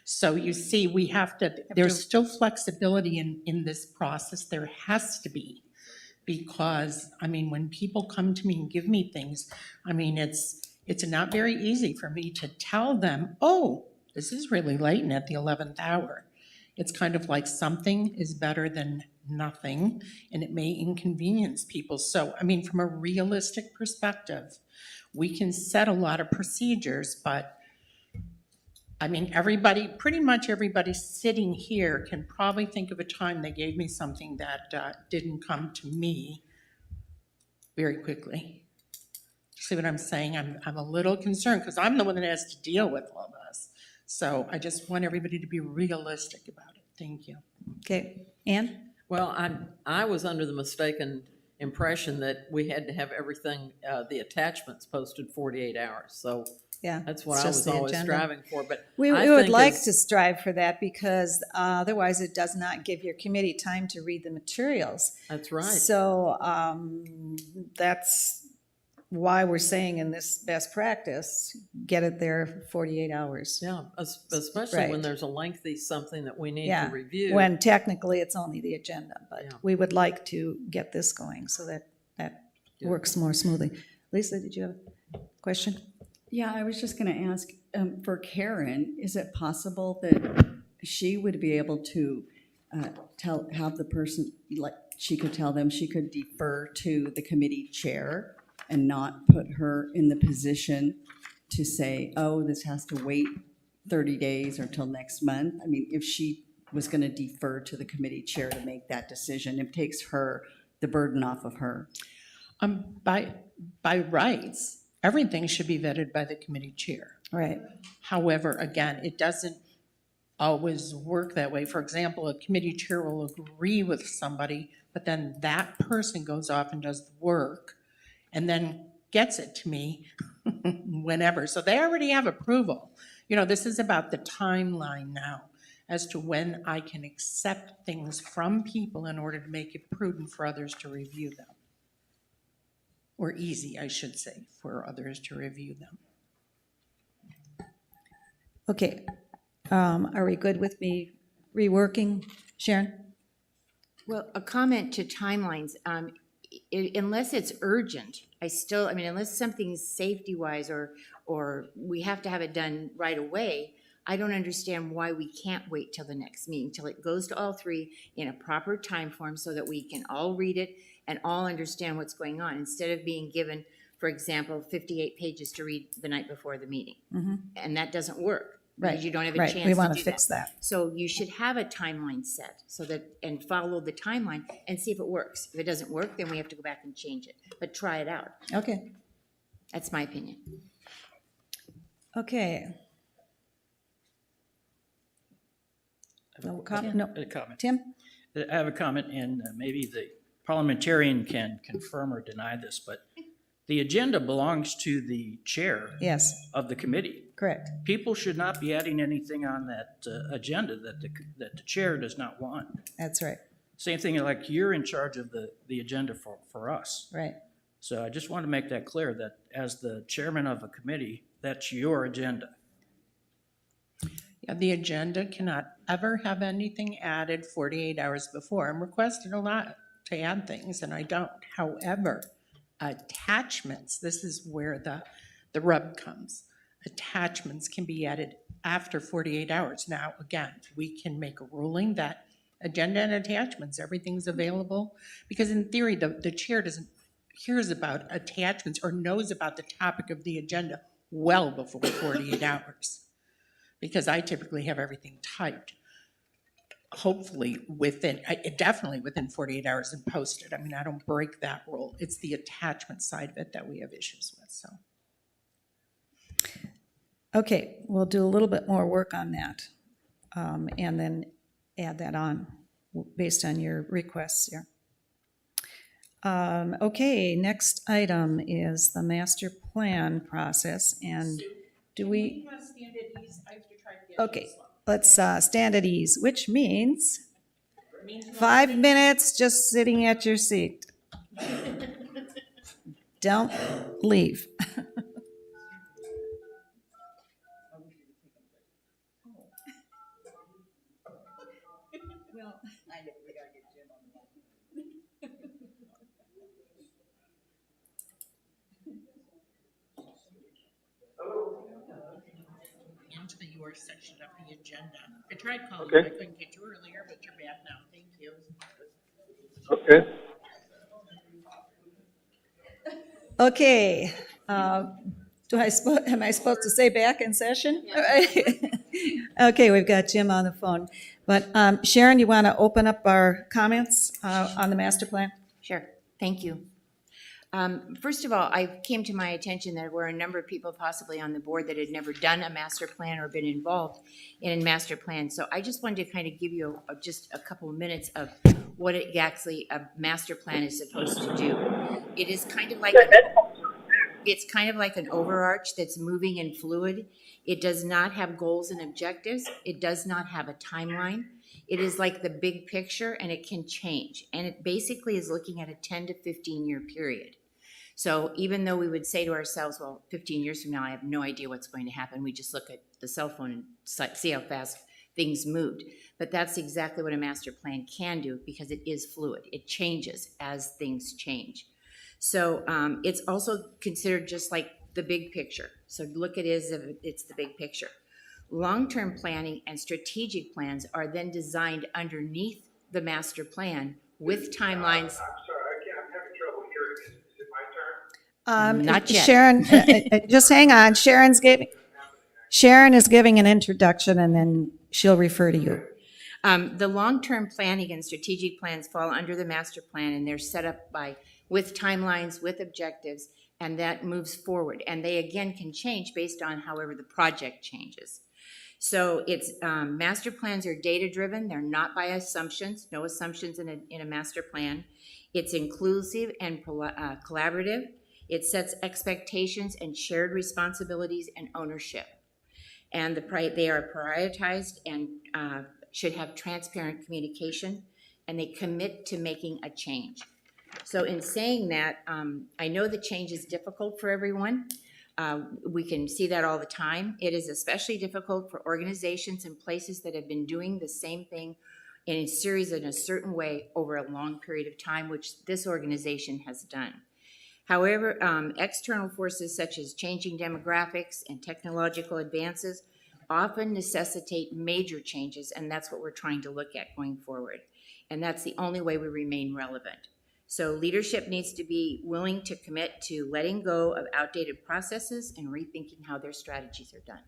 So you see, we have to, there's still flexibility in this process. There has to be. Because, when people come to me and give me things, it's not very easy for me to tell them, oh, this is really late and at the 11th hour. It's kind of like something is better than nothing, and it may inconvenience people. So, from a realistic perspective, we can set a lot of procedures, but pretty much everybody sitting here can probably think of a time they gave me something that didn't come to me very quickly. See what I'm saying? I'm a little concerned because I'm the one that has to deal with all this. So I just want everybody to be realistic about it. Thank you. okay. Ann? Well, I was under the mistaken impression that we had to have everything, the attachments posted 48 hours. So Yeah. that's what it's I just was the always agenda. striving for. But We I would think like as- to strive for that because otherwise it does not give your committee time to read the materials. That's right. So that's why we're saying in this best practice, get it there 48 hours. Yeah, especially when Right. there's a lengthy something that we need Yeah, to review. when technically it's only the agenda, but Yeah. we would like to get this going so that Yeah. works more smoothly. Lisa, did you have a question? Yeah, I was just gonna ask, for Karen, is it possible that she would be able to have the person, like, she could tell them she could defer to the committee chair and not put her in the position to say, oh, this has to wait 30 days or till next month? If she was gonna defer to the committee chair to make that decision, it takes the burden off of her. By rights, everything should be vetted by the committee chair. Right. However, again, it doesn't always work that way. For example, a committee chair will agree with somebody, but then that person goes off and does the work and then gets it to me whenever. So they already have approval. This is about the timeline now as to when I can accept things from people in order to make it prudent for others to review them. Or easy, I should say, for others to review them. Okay, are we good with me reworking, Sharon? Well, a comment to timelines, unless it's urgent, unless something's safety-wise or we have to have it done right away, I don't understand why we can't wait till the next meeting, till it goes to all three in a proper time form so that we can all read it and all understand what's going on, instead of being given, for example, 58 pages to read the night before the meeting. And that doesn't work. because Right, you don't have a right. chance We to wanna do fix that. So you should have a timeline set so that, and follow the timeline and see if it works. If it doesn't work, then we have to go back and change it, but try it out. Okay, That's my opinion. okay. No comment, no. A comment. Tim? I have a comment, and maybe the parliamentarian can confirm or deny this, but the agenda belongs to the chair Yes, of the committee. correct. People should not be adding anything on that agenda that the chair does not want. That's right, Same thing like you're in charge of the agenda for us. right. So I just want to make that clear that as the chairman of a committee, that's your agenda. Yeah, the agenda cannot ever have anything added 48 hours before. I'm requested a lot to add things, and I don't. However, attachments, this is where the rub comes. Attachments can be added after 48 hours. Now, again, we can make a ruling that agenda and attachments, everything's available, because in theory, the chair hears about attachments or knows about the topic of the agenda well before 48 hours. Because I typically have everything typed, hopefully definitely within 48 hours and posted. I mean, I don't break that rule. It's the attachment side of it that we have issues with, so. Okay, we'll do a little bit more work on that, and then add that on based on your requests here. Okay, next item is the master plan process, and do we? Okay, let's stand at ease, which means 5 minutes just sitting at your seat. Don't leave. Into your section of the agenda. I tried calling Okay. you, I couldn't get you earlier, but you're back now. Thank you. Okay. Okay, am I supposed to say back in session? Okay, we've got Jim on the phone. But Sharon, you want to open up our comments on the master plan? Sure, thank you. First of all, I came to my attention that there were a number of people possibly on the board that had never done a master plan or been involved in a master plan. So I just wanted to kind of give you just a couple of minutes of what actually a master plan is supposed to do. It is kind of like an overarch that's moving and fluid. It does not have goals and objectives. It does not have a timeline. It is like the big picture, and it can change. And it basically is looking at a 10 to 15-year period. So even though we would say to ourselves, well, 15 years from now, I have no idea what's going to happen. We just look at the cell phone and see how fast things moved. But that's exactly what a master plan can do, because it is fluid. It changes as things change. So it's also considered just like the big picture. So look at it as if it's the big picture. Long-term planning and strategic plans are then designed underneath the master plan with timelines. I'm sorry, I'm having trouble hearing. Is it my turn? Not yet. Sharon, just hang on. Sharon is giving an introduction, and then she'll refer to you. The long-term planning and strategic plans fall under the master plan, and they're set up with timelines, with objectives, and that moves forward. And they, again, can change based on however the project changes. So it's master plans are data-driven. They're not by assumptions. No assumptions in a master plan. It's inclusive and collaborative. It sets expectations and shared responsibilities and ownership. And they are prioritized and should have transparent communication, and they commit to making a change. So in saying that, I know the change is difficult for everyone. We can see that all the time. It is especially difficult for organizations and places that have been doing the same thing in a series in a certain way over a long period of time, which this organization has done. However, external forces such as changing demographics and technological advances often necessitate major changes, and that's what we're trying to look at going forward. And that's the only way we remain relevant. So leadership needs to be willing to commit to letting go of outdated processes and rethinking how their strategies are done.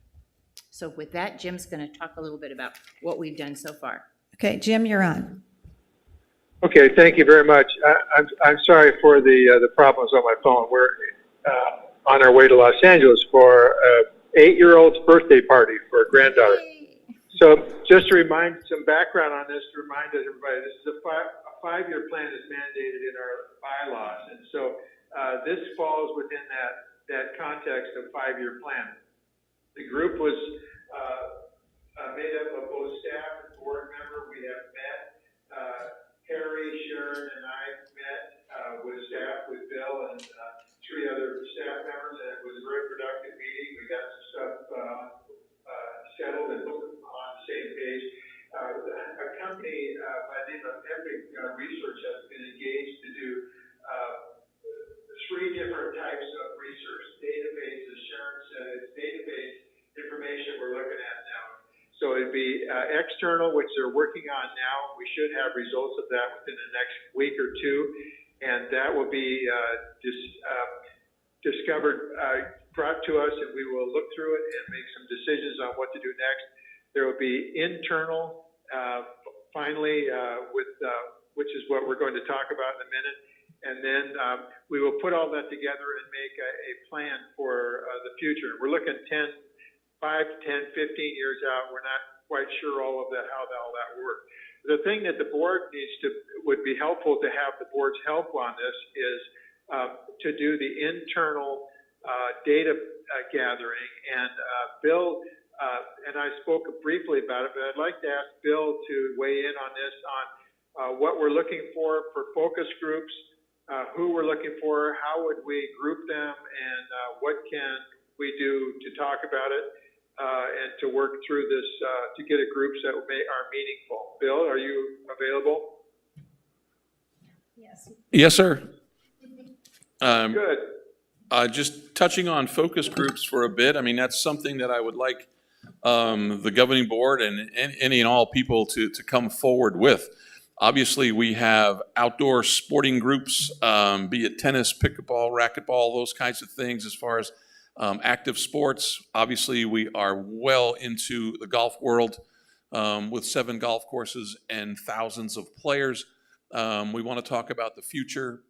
So with that, Jim's gonna talk a little bit about what we've done so far. Okay, Jim, you're on. Okay, thank you very much. I'm sorry for the problems on my phone. We're on our way to Los Angeles for an 8-year-old's birthday party for a granddaughter. So just to remind some background on this, to remind everybody, this is a five-year plan is mandated in our bylaws. And so this falls within that context of 5-year plan. The group was made up of both staff and board member. We have met. Harry, Sharon, and I met with staff, with Bill, and 3 other staff members, and it was a very productive meeting. We got some stuff settled and on the same page. A company by the name of Epic Research has been engaged to do 3 different types of research databases. Sharon said it's database information we're looking at now. So it'd be external, which they're working on now. We should have results of that within the next week or 2, and that will be discovered, brought to us, and we will look through it and make some decisions on what to do next. There will be internal, finally, which is what we're going to talk about in a minute. And then we will put all that together and make a plan for the future. We're looking 5 to 10, 15 years out. We're not quite sure all of that, how all that works. The thing that the board would be helpful to have the board's help on this is to do the internal data gathering. And Bill and I spoke briefly about it, but I'd like to ask Bill to weigh in on this, on what we're looking for focus groups, who we're looking for, how would we group them, and what can we do to talk about it. And to work through this, to get a groups that are meaningful. Bill, are you available? Yes. Yes, sir. Good. Just touching on focus groups for a bit. I mean, that's something that I would like the governing board and any and all people to come forward with. Obviously, we have outdoor sporting groups, be it tennis, pickleball, racquetball, those kinds of things as far as active sports. Obviously, we are well into the golf world with 7 golf courses and thousands of players. We want to talk about the future.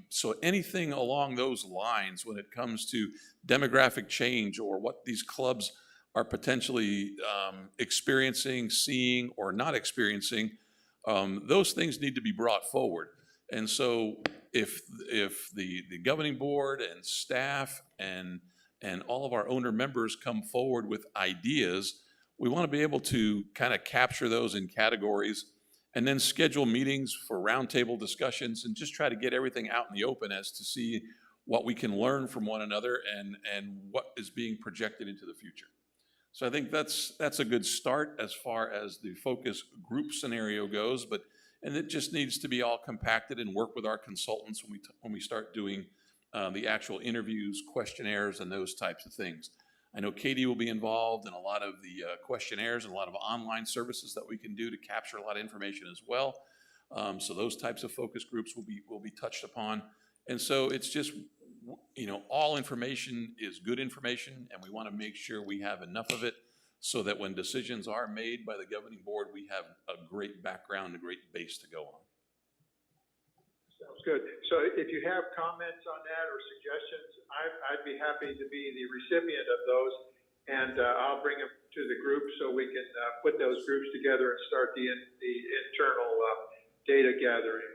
So anything along those lines when it comes to demographic change or what these clubs are potentially experiencing, seeing, or not experiencing, those things need to be brought forward. And so if the governing board and staff and all of our owner members come forward with ideas, we want to be able to kind of capture those in categories and then schedule meetings for roundtable discussions and just try to get everything out in the open as to see what we can learn from one another and what is being projected into the future. So I think that's a good start as far as the focus group scenario goes, and it just needs to be all compacted and work with our consultants when we start doing the actual interviews, questionnaires, and those types of things. I know Katie will be involved in a lot of the questionnaires and a lot of online services that we can do to capture a lot of information as well. So those types of focus groups will be touched upon. And so it's just, all information is good information, and we want to make sure we have enough of it so that when decisions are made by the governing board, we have a great background, a great base to go on. Sounds good. So if you have comments on that or suggestions, I'd be happy to be the recipient of those, and I'll bring them to the group so we can put those groups together and start the internal data gathering.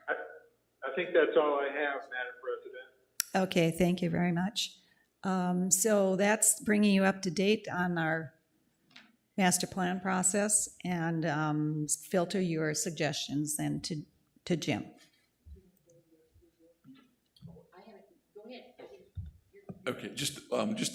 I think that's all I have, Madam President. Okay, thank you very much. So that's bringing you up to date on our master plan process, and filter your suggestions then to Jim. Okay, just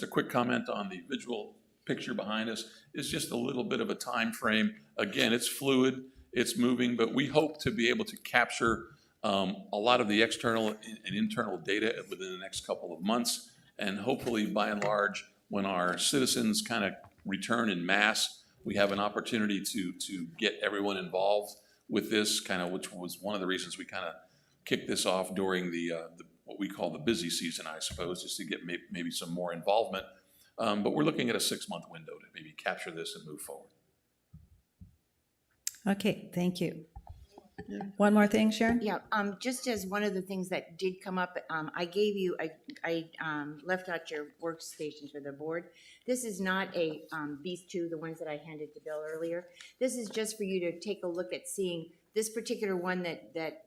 a quick comment on the visual picture behind us. It's just a little bit of a time frame. Again, it's fluid, it's moving, but we hope to be able to capture a lot of the external and internal data within the next couple of months. And hopefully, by and large, when our citizens kind of return in mass, we have an opportunity to get everyone involved with this, which was one of the reasons we kind of kicked this off during the what we call the busy season, I suppose, just to get maybe some more involvement. But we're looking at a 6-month window to maybe capture this and move forward. Okay, thank you. One more thing, Sharon? Yeah, just as one of the things that did come up, I gave you, I left out your workstation for the board. This is not a, these two, the ones that I handed to Bill earlier. This is just for you to take a look at seeing, this particular one that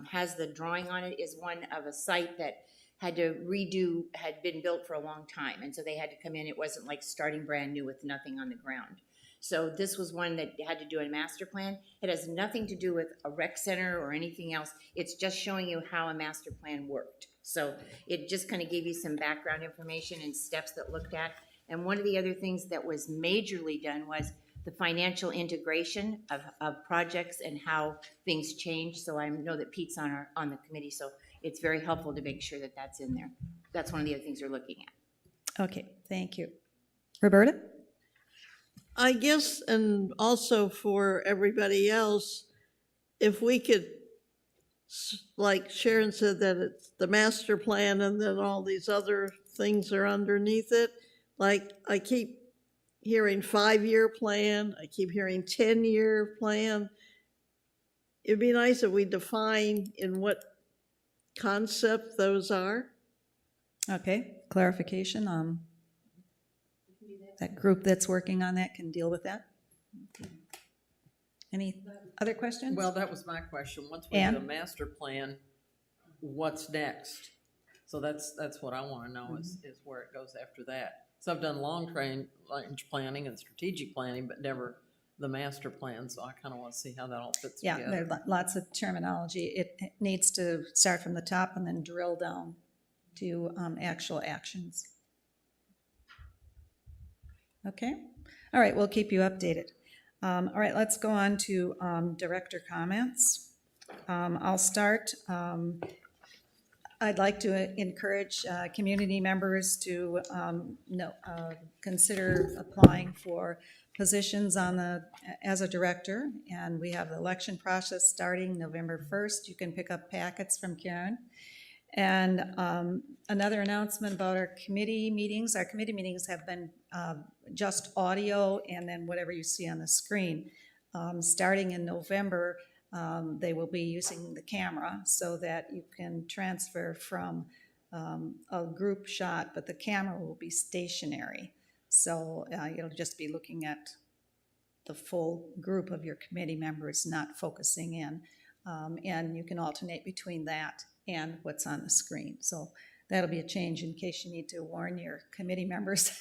has the drawing on it is one of a site that had to redo, had been built for a long time, and so they had to come in. It wasn't like starting brand new with nothing on the ground. So this was one that had to do a master plan. It has nothing to do with a rec center or anything else. It's just showing you how a master plan worked. So it just kind of gave you some background information and steps that looked at. And one of the other things that was majorly done was the financial integration of projects and how things change. So I know that Pete's on the committee, so it's very helpful to make sure that that's in there. That's one of the other things we're looking at. Okay, thank you. Roberta? I guess, and also for everybody else, if we could, like Sharon said, that it's the master plan and then all these other things are underneath it. Like, I keep hearing 5-year plan, I keep hearing 10-year plan. It'd be nice if we define in what concept those are. Okay, clarification. That group that's working on that can deal with that. Any other questions? Well, that was my question. Once we Ann? do a master plan, what's next? So that's what I want to know is where it goes after that. So I've done range planning and strategic planning, but never the master plan. So I kind of want to see how that all fits Yeah, together. there are lots of terminology. It needs to start from the top and then drill down to actual actions. Okay, all right, we'll keep you updated. All right, let's go on to director comments. I'll start. I'd like to encourage community members to consider applying for positions as a director, and we have the election process starting November 1st. You can pick up packets from Karen. And another announcement about our committee meetings. Our committee meetings have been just audio and then whatever you see on the screen. Starting in November, they will be using the camera so that you can transfer from a group shot, but the camera will be stationary. So you'll just be looking at the full group of your committee members, not focusing in. And you can alternate between that and what's on the screen. So that'll be a change in case you need to warn your committee members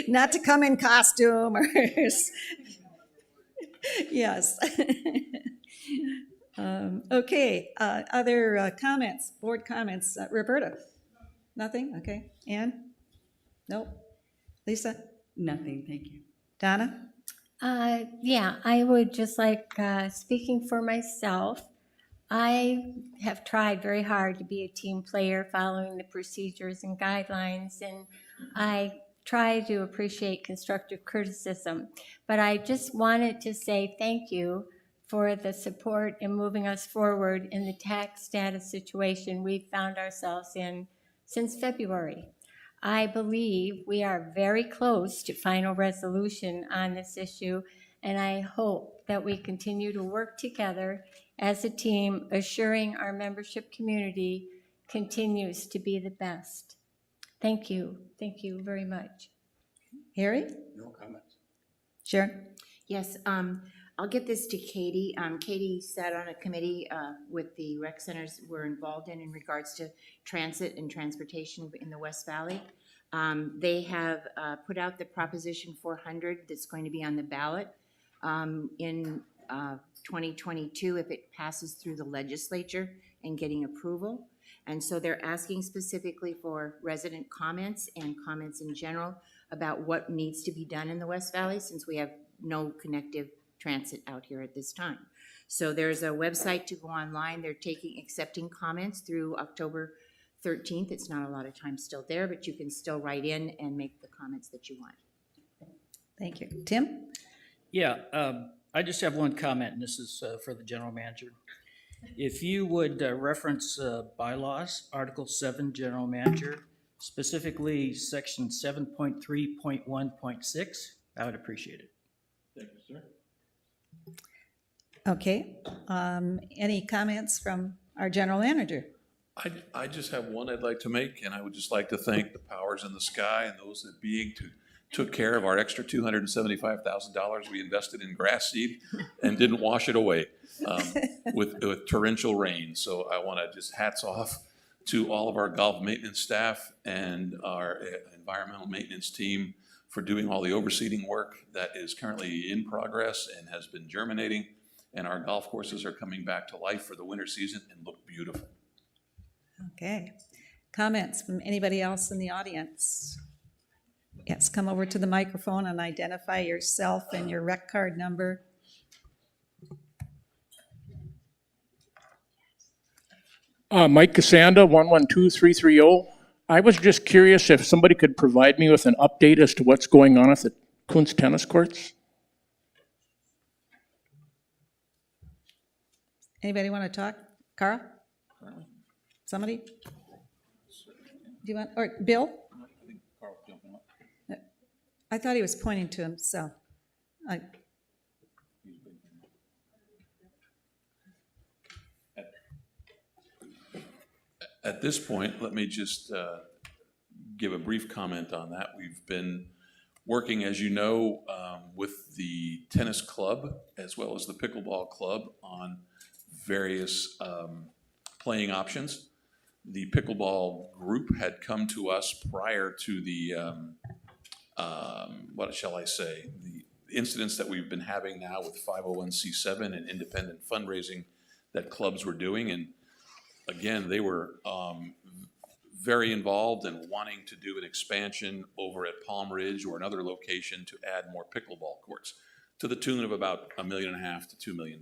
not to come in costume or yes. Okay, other comments, board comments? Roberta? Nothing? Okay. Ann? Nope. Lisa? Nothing, thank you. Donna? Yeah, I would just like, speaking for myself, I have tried very hard to be a team player following the procedures and guidelines, and I try to appreciate constructive criticism. But I just wanted to say thank you for the support in moving us forward in the tax status situation we've found ourselves in since February. I believe we are very close to final resolution on this issue, and I hope that we continue to work together as a team, assuring our membership community continues to be the best. Thank you. Thank you very much. Harry? No comments. Sharon? Yes, I'll get this to Katie. Katie sat on a committee with the rec centers we're involved in regards to transit and transportation in the West Valley. They have put out the Proposition 400 that's going to be on the ballot in 2022 if it passes through the legislature and getting approval. And so they're asking specifically for resident comments and comments in general about what needs to be done in the West Valley since we have no connective transit out here at this time. So there's a website to go online. They're accepting comments through October 13th. It's not a lot of time still there, but you can still write in and make the comments that you want. Thank you. Tim? Yeah, I just have one comment, and this is for the general manager. If you would reference bylaws, Article 7, general manager, specifically section 7.3.1.6, I would appreciate it. Thank you, sir. Okay, any comments from our general manager? I just have one I'd like to make, and I would just like to thank the powers in the sky and those that took care of our extra $275,000 we invested in grass seed and didn't wash it away with torrential rain. So I want to just hats off to all of our golf maintenance staff and our environmental maintenance team for doing all the overseeding work that is currently in progress and has been germinating. And our golf courses are coming back to life for the winter season and look beautiful. Okay, comments from anybody else in the audience? Yes, come over to the microphone and identify yourself and your rec card number. Mike Casanda, 112330. I was just curious if somebody could provide me with an update as to what's going on at the Kuntz tennis courts? Anybody want to talk? Carl? Somebody? Do you want, or Bill? I thought he was pointing to himself. At this point, let me just give a brief comment on that. We've been working, as you know, with the tennis club as well as the pickleball club on various playing options. The pickleball group had come to us prior to the, what shall I say, the incidents that we've been having now with 501c7 and independent fundraising that clubs were doing. And again, they were very involved in wanting to do an expansion over at Palm Ridge or another location to add more pickleball courts to the tune of about $1.5 million to $2 million.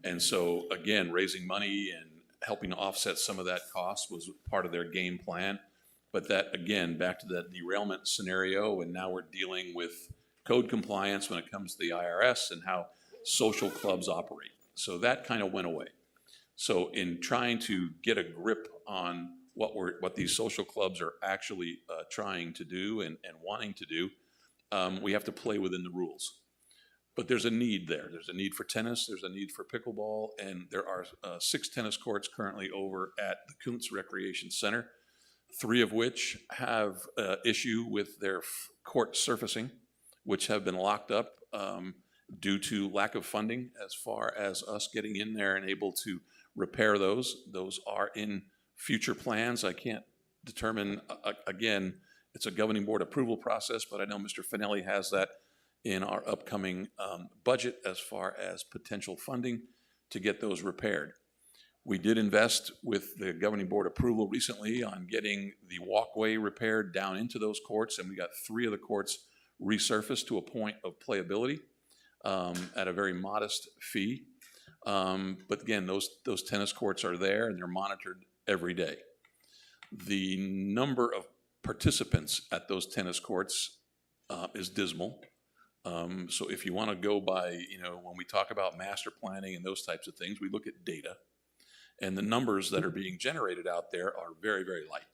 And so again, raising money and helping to offset some of that cost was part of their game plan. But that, again, back to that derailment scenario, and now we're dealing with code compliance when it comes to the IRS and how social clubs operate. So that kind of went away. So in trying to get a grip on what these social clubs are actually trying to do and wanting to do, we have to play within the rules. But there's a need there. There's a need for tennis, there's a need for pickleball, and there are 6 tennis courts currently over at the Kuntz Recreation Center, 3 of which have issue with their court surfacing, which have been locked up due to lack of funding as far as us getting in there and able to repair those. Those are in future plans. I can't determine, again, it's a governing board approval process, but I know Mr. Finelli has that in our upcoming budget as far as potential funding to get those repaired. We did invest with the governing board approval recently on getting the walkway repaired down into those courts, and we got 3 of the courts resurfaced to a point of playability at a very modest fee. But again, those tennis courts are there and they're monitored every day. The number of participants at those tennis courts is dismal. So if you want to go by, when we talk about master planning and those types of things, we look at data. And the numbers that are being generated out there are very, very light.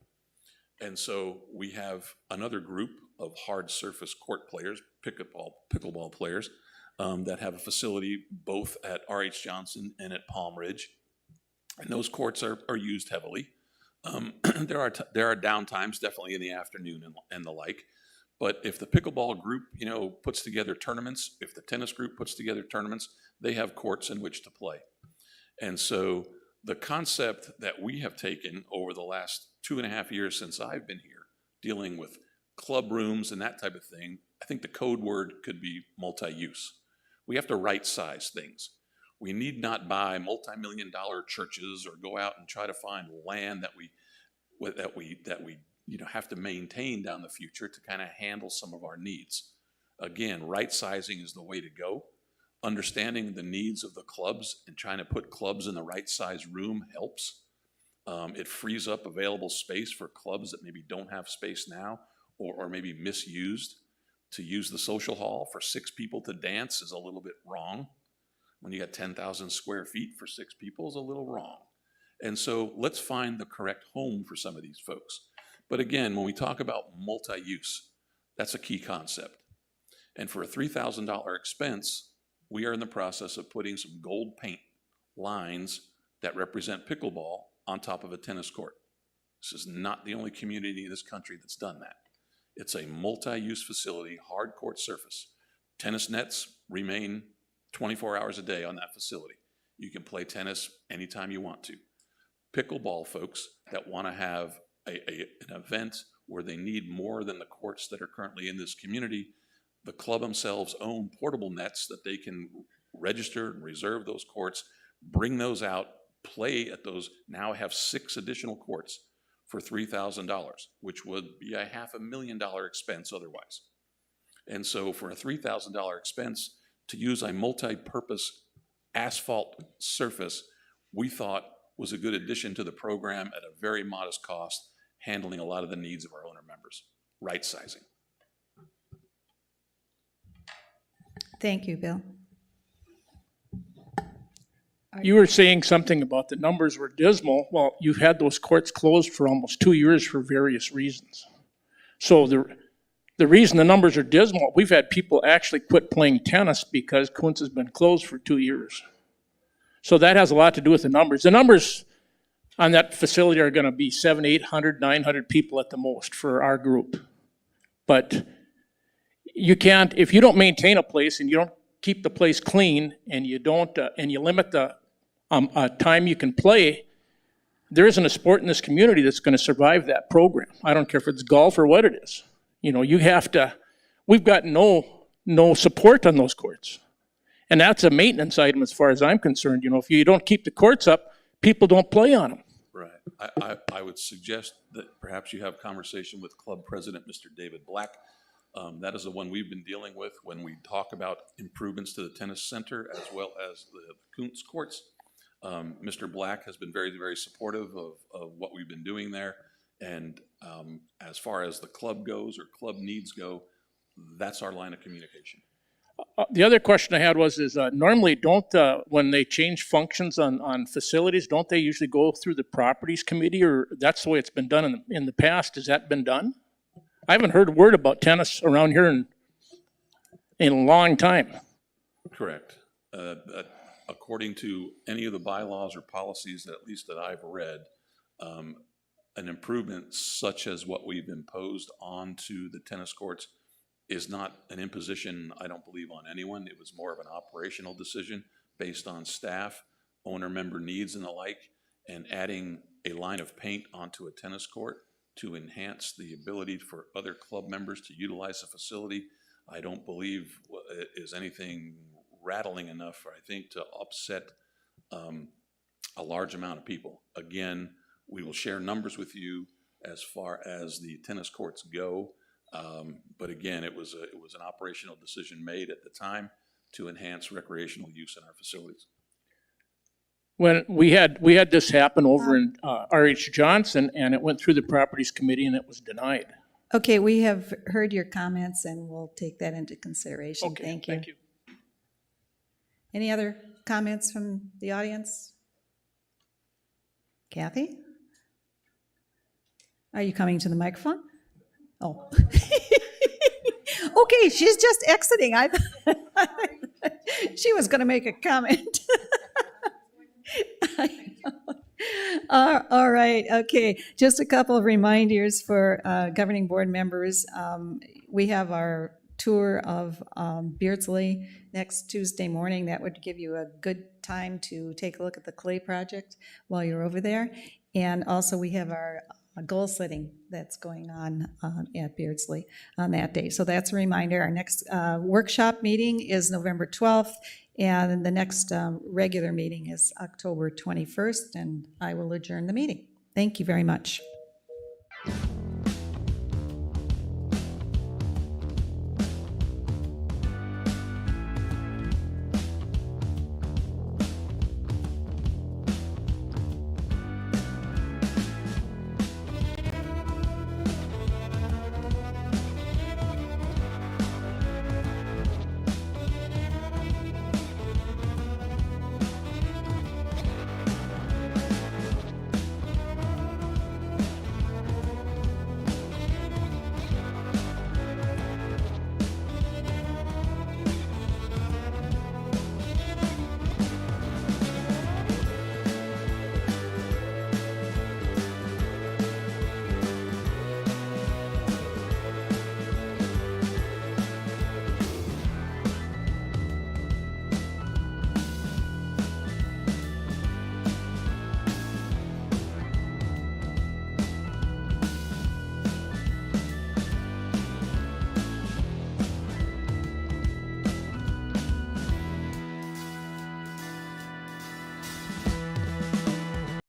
And so we have another group of hard surface court players, pickleball players, that have a facility both at R.H. Johnson and at Palm Ridge. And those courts are used heavily. There are downtimes, definitely in the afternoon and the like. But if the pickleball group, puts together tournaments, if the tennis group puts together tournaments, they have courts in which to play. And so the concept that we have taken over the last 2.5 years since I've been here, dealing with club rooms and that type of thing, I think the code word could be multi-use. We have to right-size things. We need not buy multi-million-dollar churches or go out and try to find land that we have to maintain down the future to kind of handle some of our needs. Again, right-sizing is the way to go. Understanding the needs of the clubs and trying to put clubs in the right size room helps. It frees up available space for clubs that maybe don't have space now or maybe misused. To use the social hall for 6 people to dance is a little bit wrong. When you got 10,000 square feet for 6 people is a little wrong. And so let's find the correct home for some of these folks. But again, when we talk about multi-use, that's a key concept. And for a $3,000 expense, we are in the process of putting some gold paint lines that represent pickleball on top of a tennis court. This is not the only community in this country that's done that. It's a multi-use facility, hard court surface. Tennis nets remain 24 hours a day on that facility. You can play tennis anytime you want to. Pickleball folks that want to have an event where they need more than the courts that are currently in this community, the club themselves own portable nets that they can register and reserve those courts, bring those out, play at those, now have 6 additional courts for $3,000, which would be a $500,000 expense otherwise. And so for a $3,000 expense to use a multi-purpose asphalt surface, we thought was a good addition to the program at a very modest cost, handling a lot of the needs of our owner members, right sizing. Thank you, Bill. You were saying something about the numbers were dismal. Well, you've had those courts closed for almost 2 years for various reasons. So the reason the numbers are dismal, we've had people actually quit playing tennis because Kuntz has been closed for 2 years. So that has a lot to do with the numbers. The numbers on that facility are going to be 700, 800, 900 people at the most for our group. But you can't, if you don't maintain a place and you don't keep the place clean and you don't, and you limit the time you can play, there isn't a sport in this community that's going to survive that program. I don't care if it's golf or what it is. You know, you have to, we've got no support on those courts. And that's a maintenance item as far as I'm concerned. You know, if you don't keep the courts up, people don't play on them. Right. I would suggest that perhaps you have conversation with club president, Mr. David Black. That is the one we've been dealing with when we talk about improvements to the tennis center as well as the Kuntz courts. Mr. Black has been very, very supportive of what we've been doing there. And as far as the club goes or club needs go, that's our line of communication. The other question I had was, normally don't, when they change functions on facilities, don't they usually go through the properties committee, or that's the way it's been done in the past? Has that been done? I haven't heard a word about tennis around here in a long time. Correct. According to any of the bylaws or policies, at least that I've read, an improvement such as what we've imposed onto the tennis courts is not an imposition, I don't believe, on anyone. It was more of an operational decision based on staff, owner member needs and the like, and adding a line of paint onto a tennis court to enhance the ability for other club members to utilize the facility, I don't believe is anything rattling enough, I think, to upset a large amount of people. Again, we will share numbers with you as far as the tennis courts go. But again, it was an operational decision made at the time to enhance recreational use in our facilities. When we had this happen over in R.H. Johnson, and it went through the properties committee and it was denied. Okay, we have heard your comments and we'll take that into consideration. Okay, thank you. thank you. Any other comments from the audience? Kathy? Are you coming to the microphone? Oh. Okay, she's just exiting. I thought she was going to make a comment. All right, okay. Just a couple of reminders for governing board members. We have our tour of Beardsley next Tuesday morning. That would give you a good time to take a look at the clay project while you're over there. And also we have our goal setting that's going on at Beardsley on that day. So that's a reminder. Our next workshop meeting is November 12th, and the next regular meeting is October 21st, and I will adjourn the meeting. Thank you very much.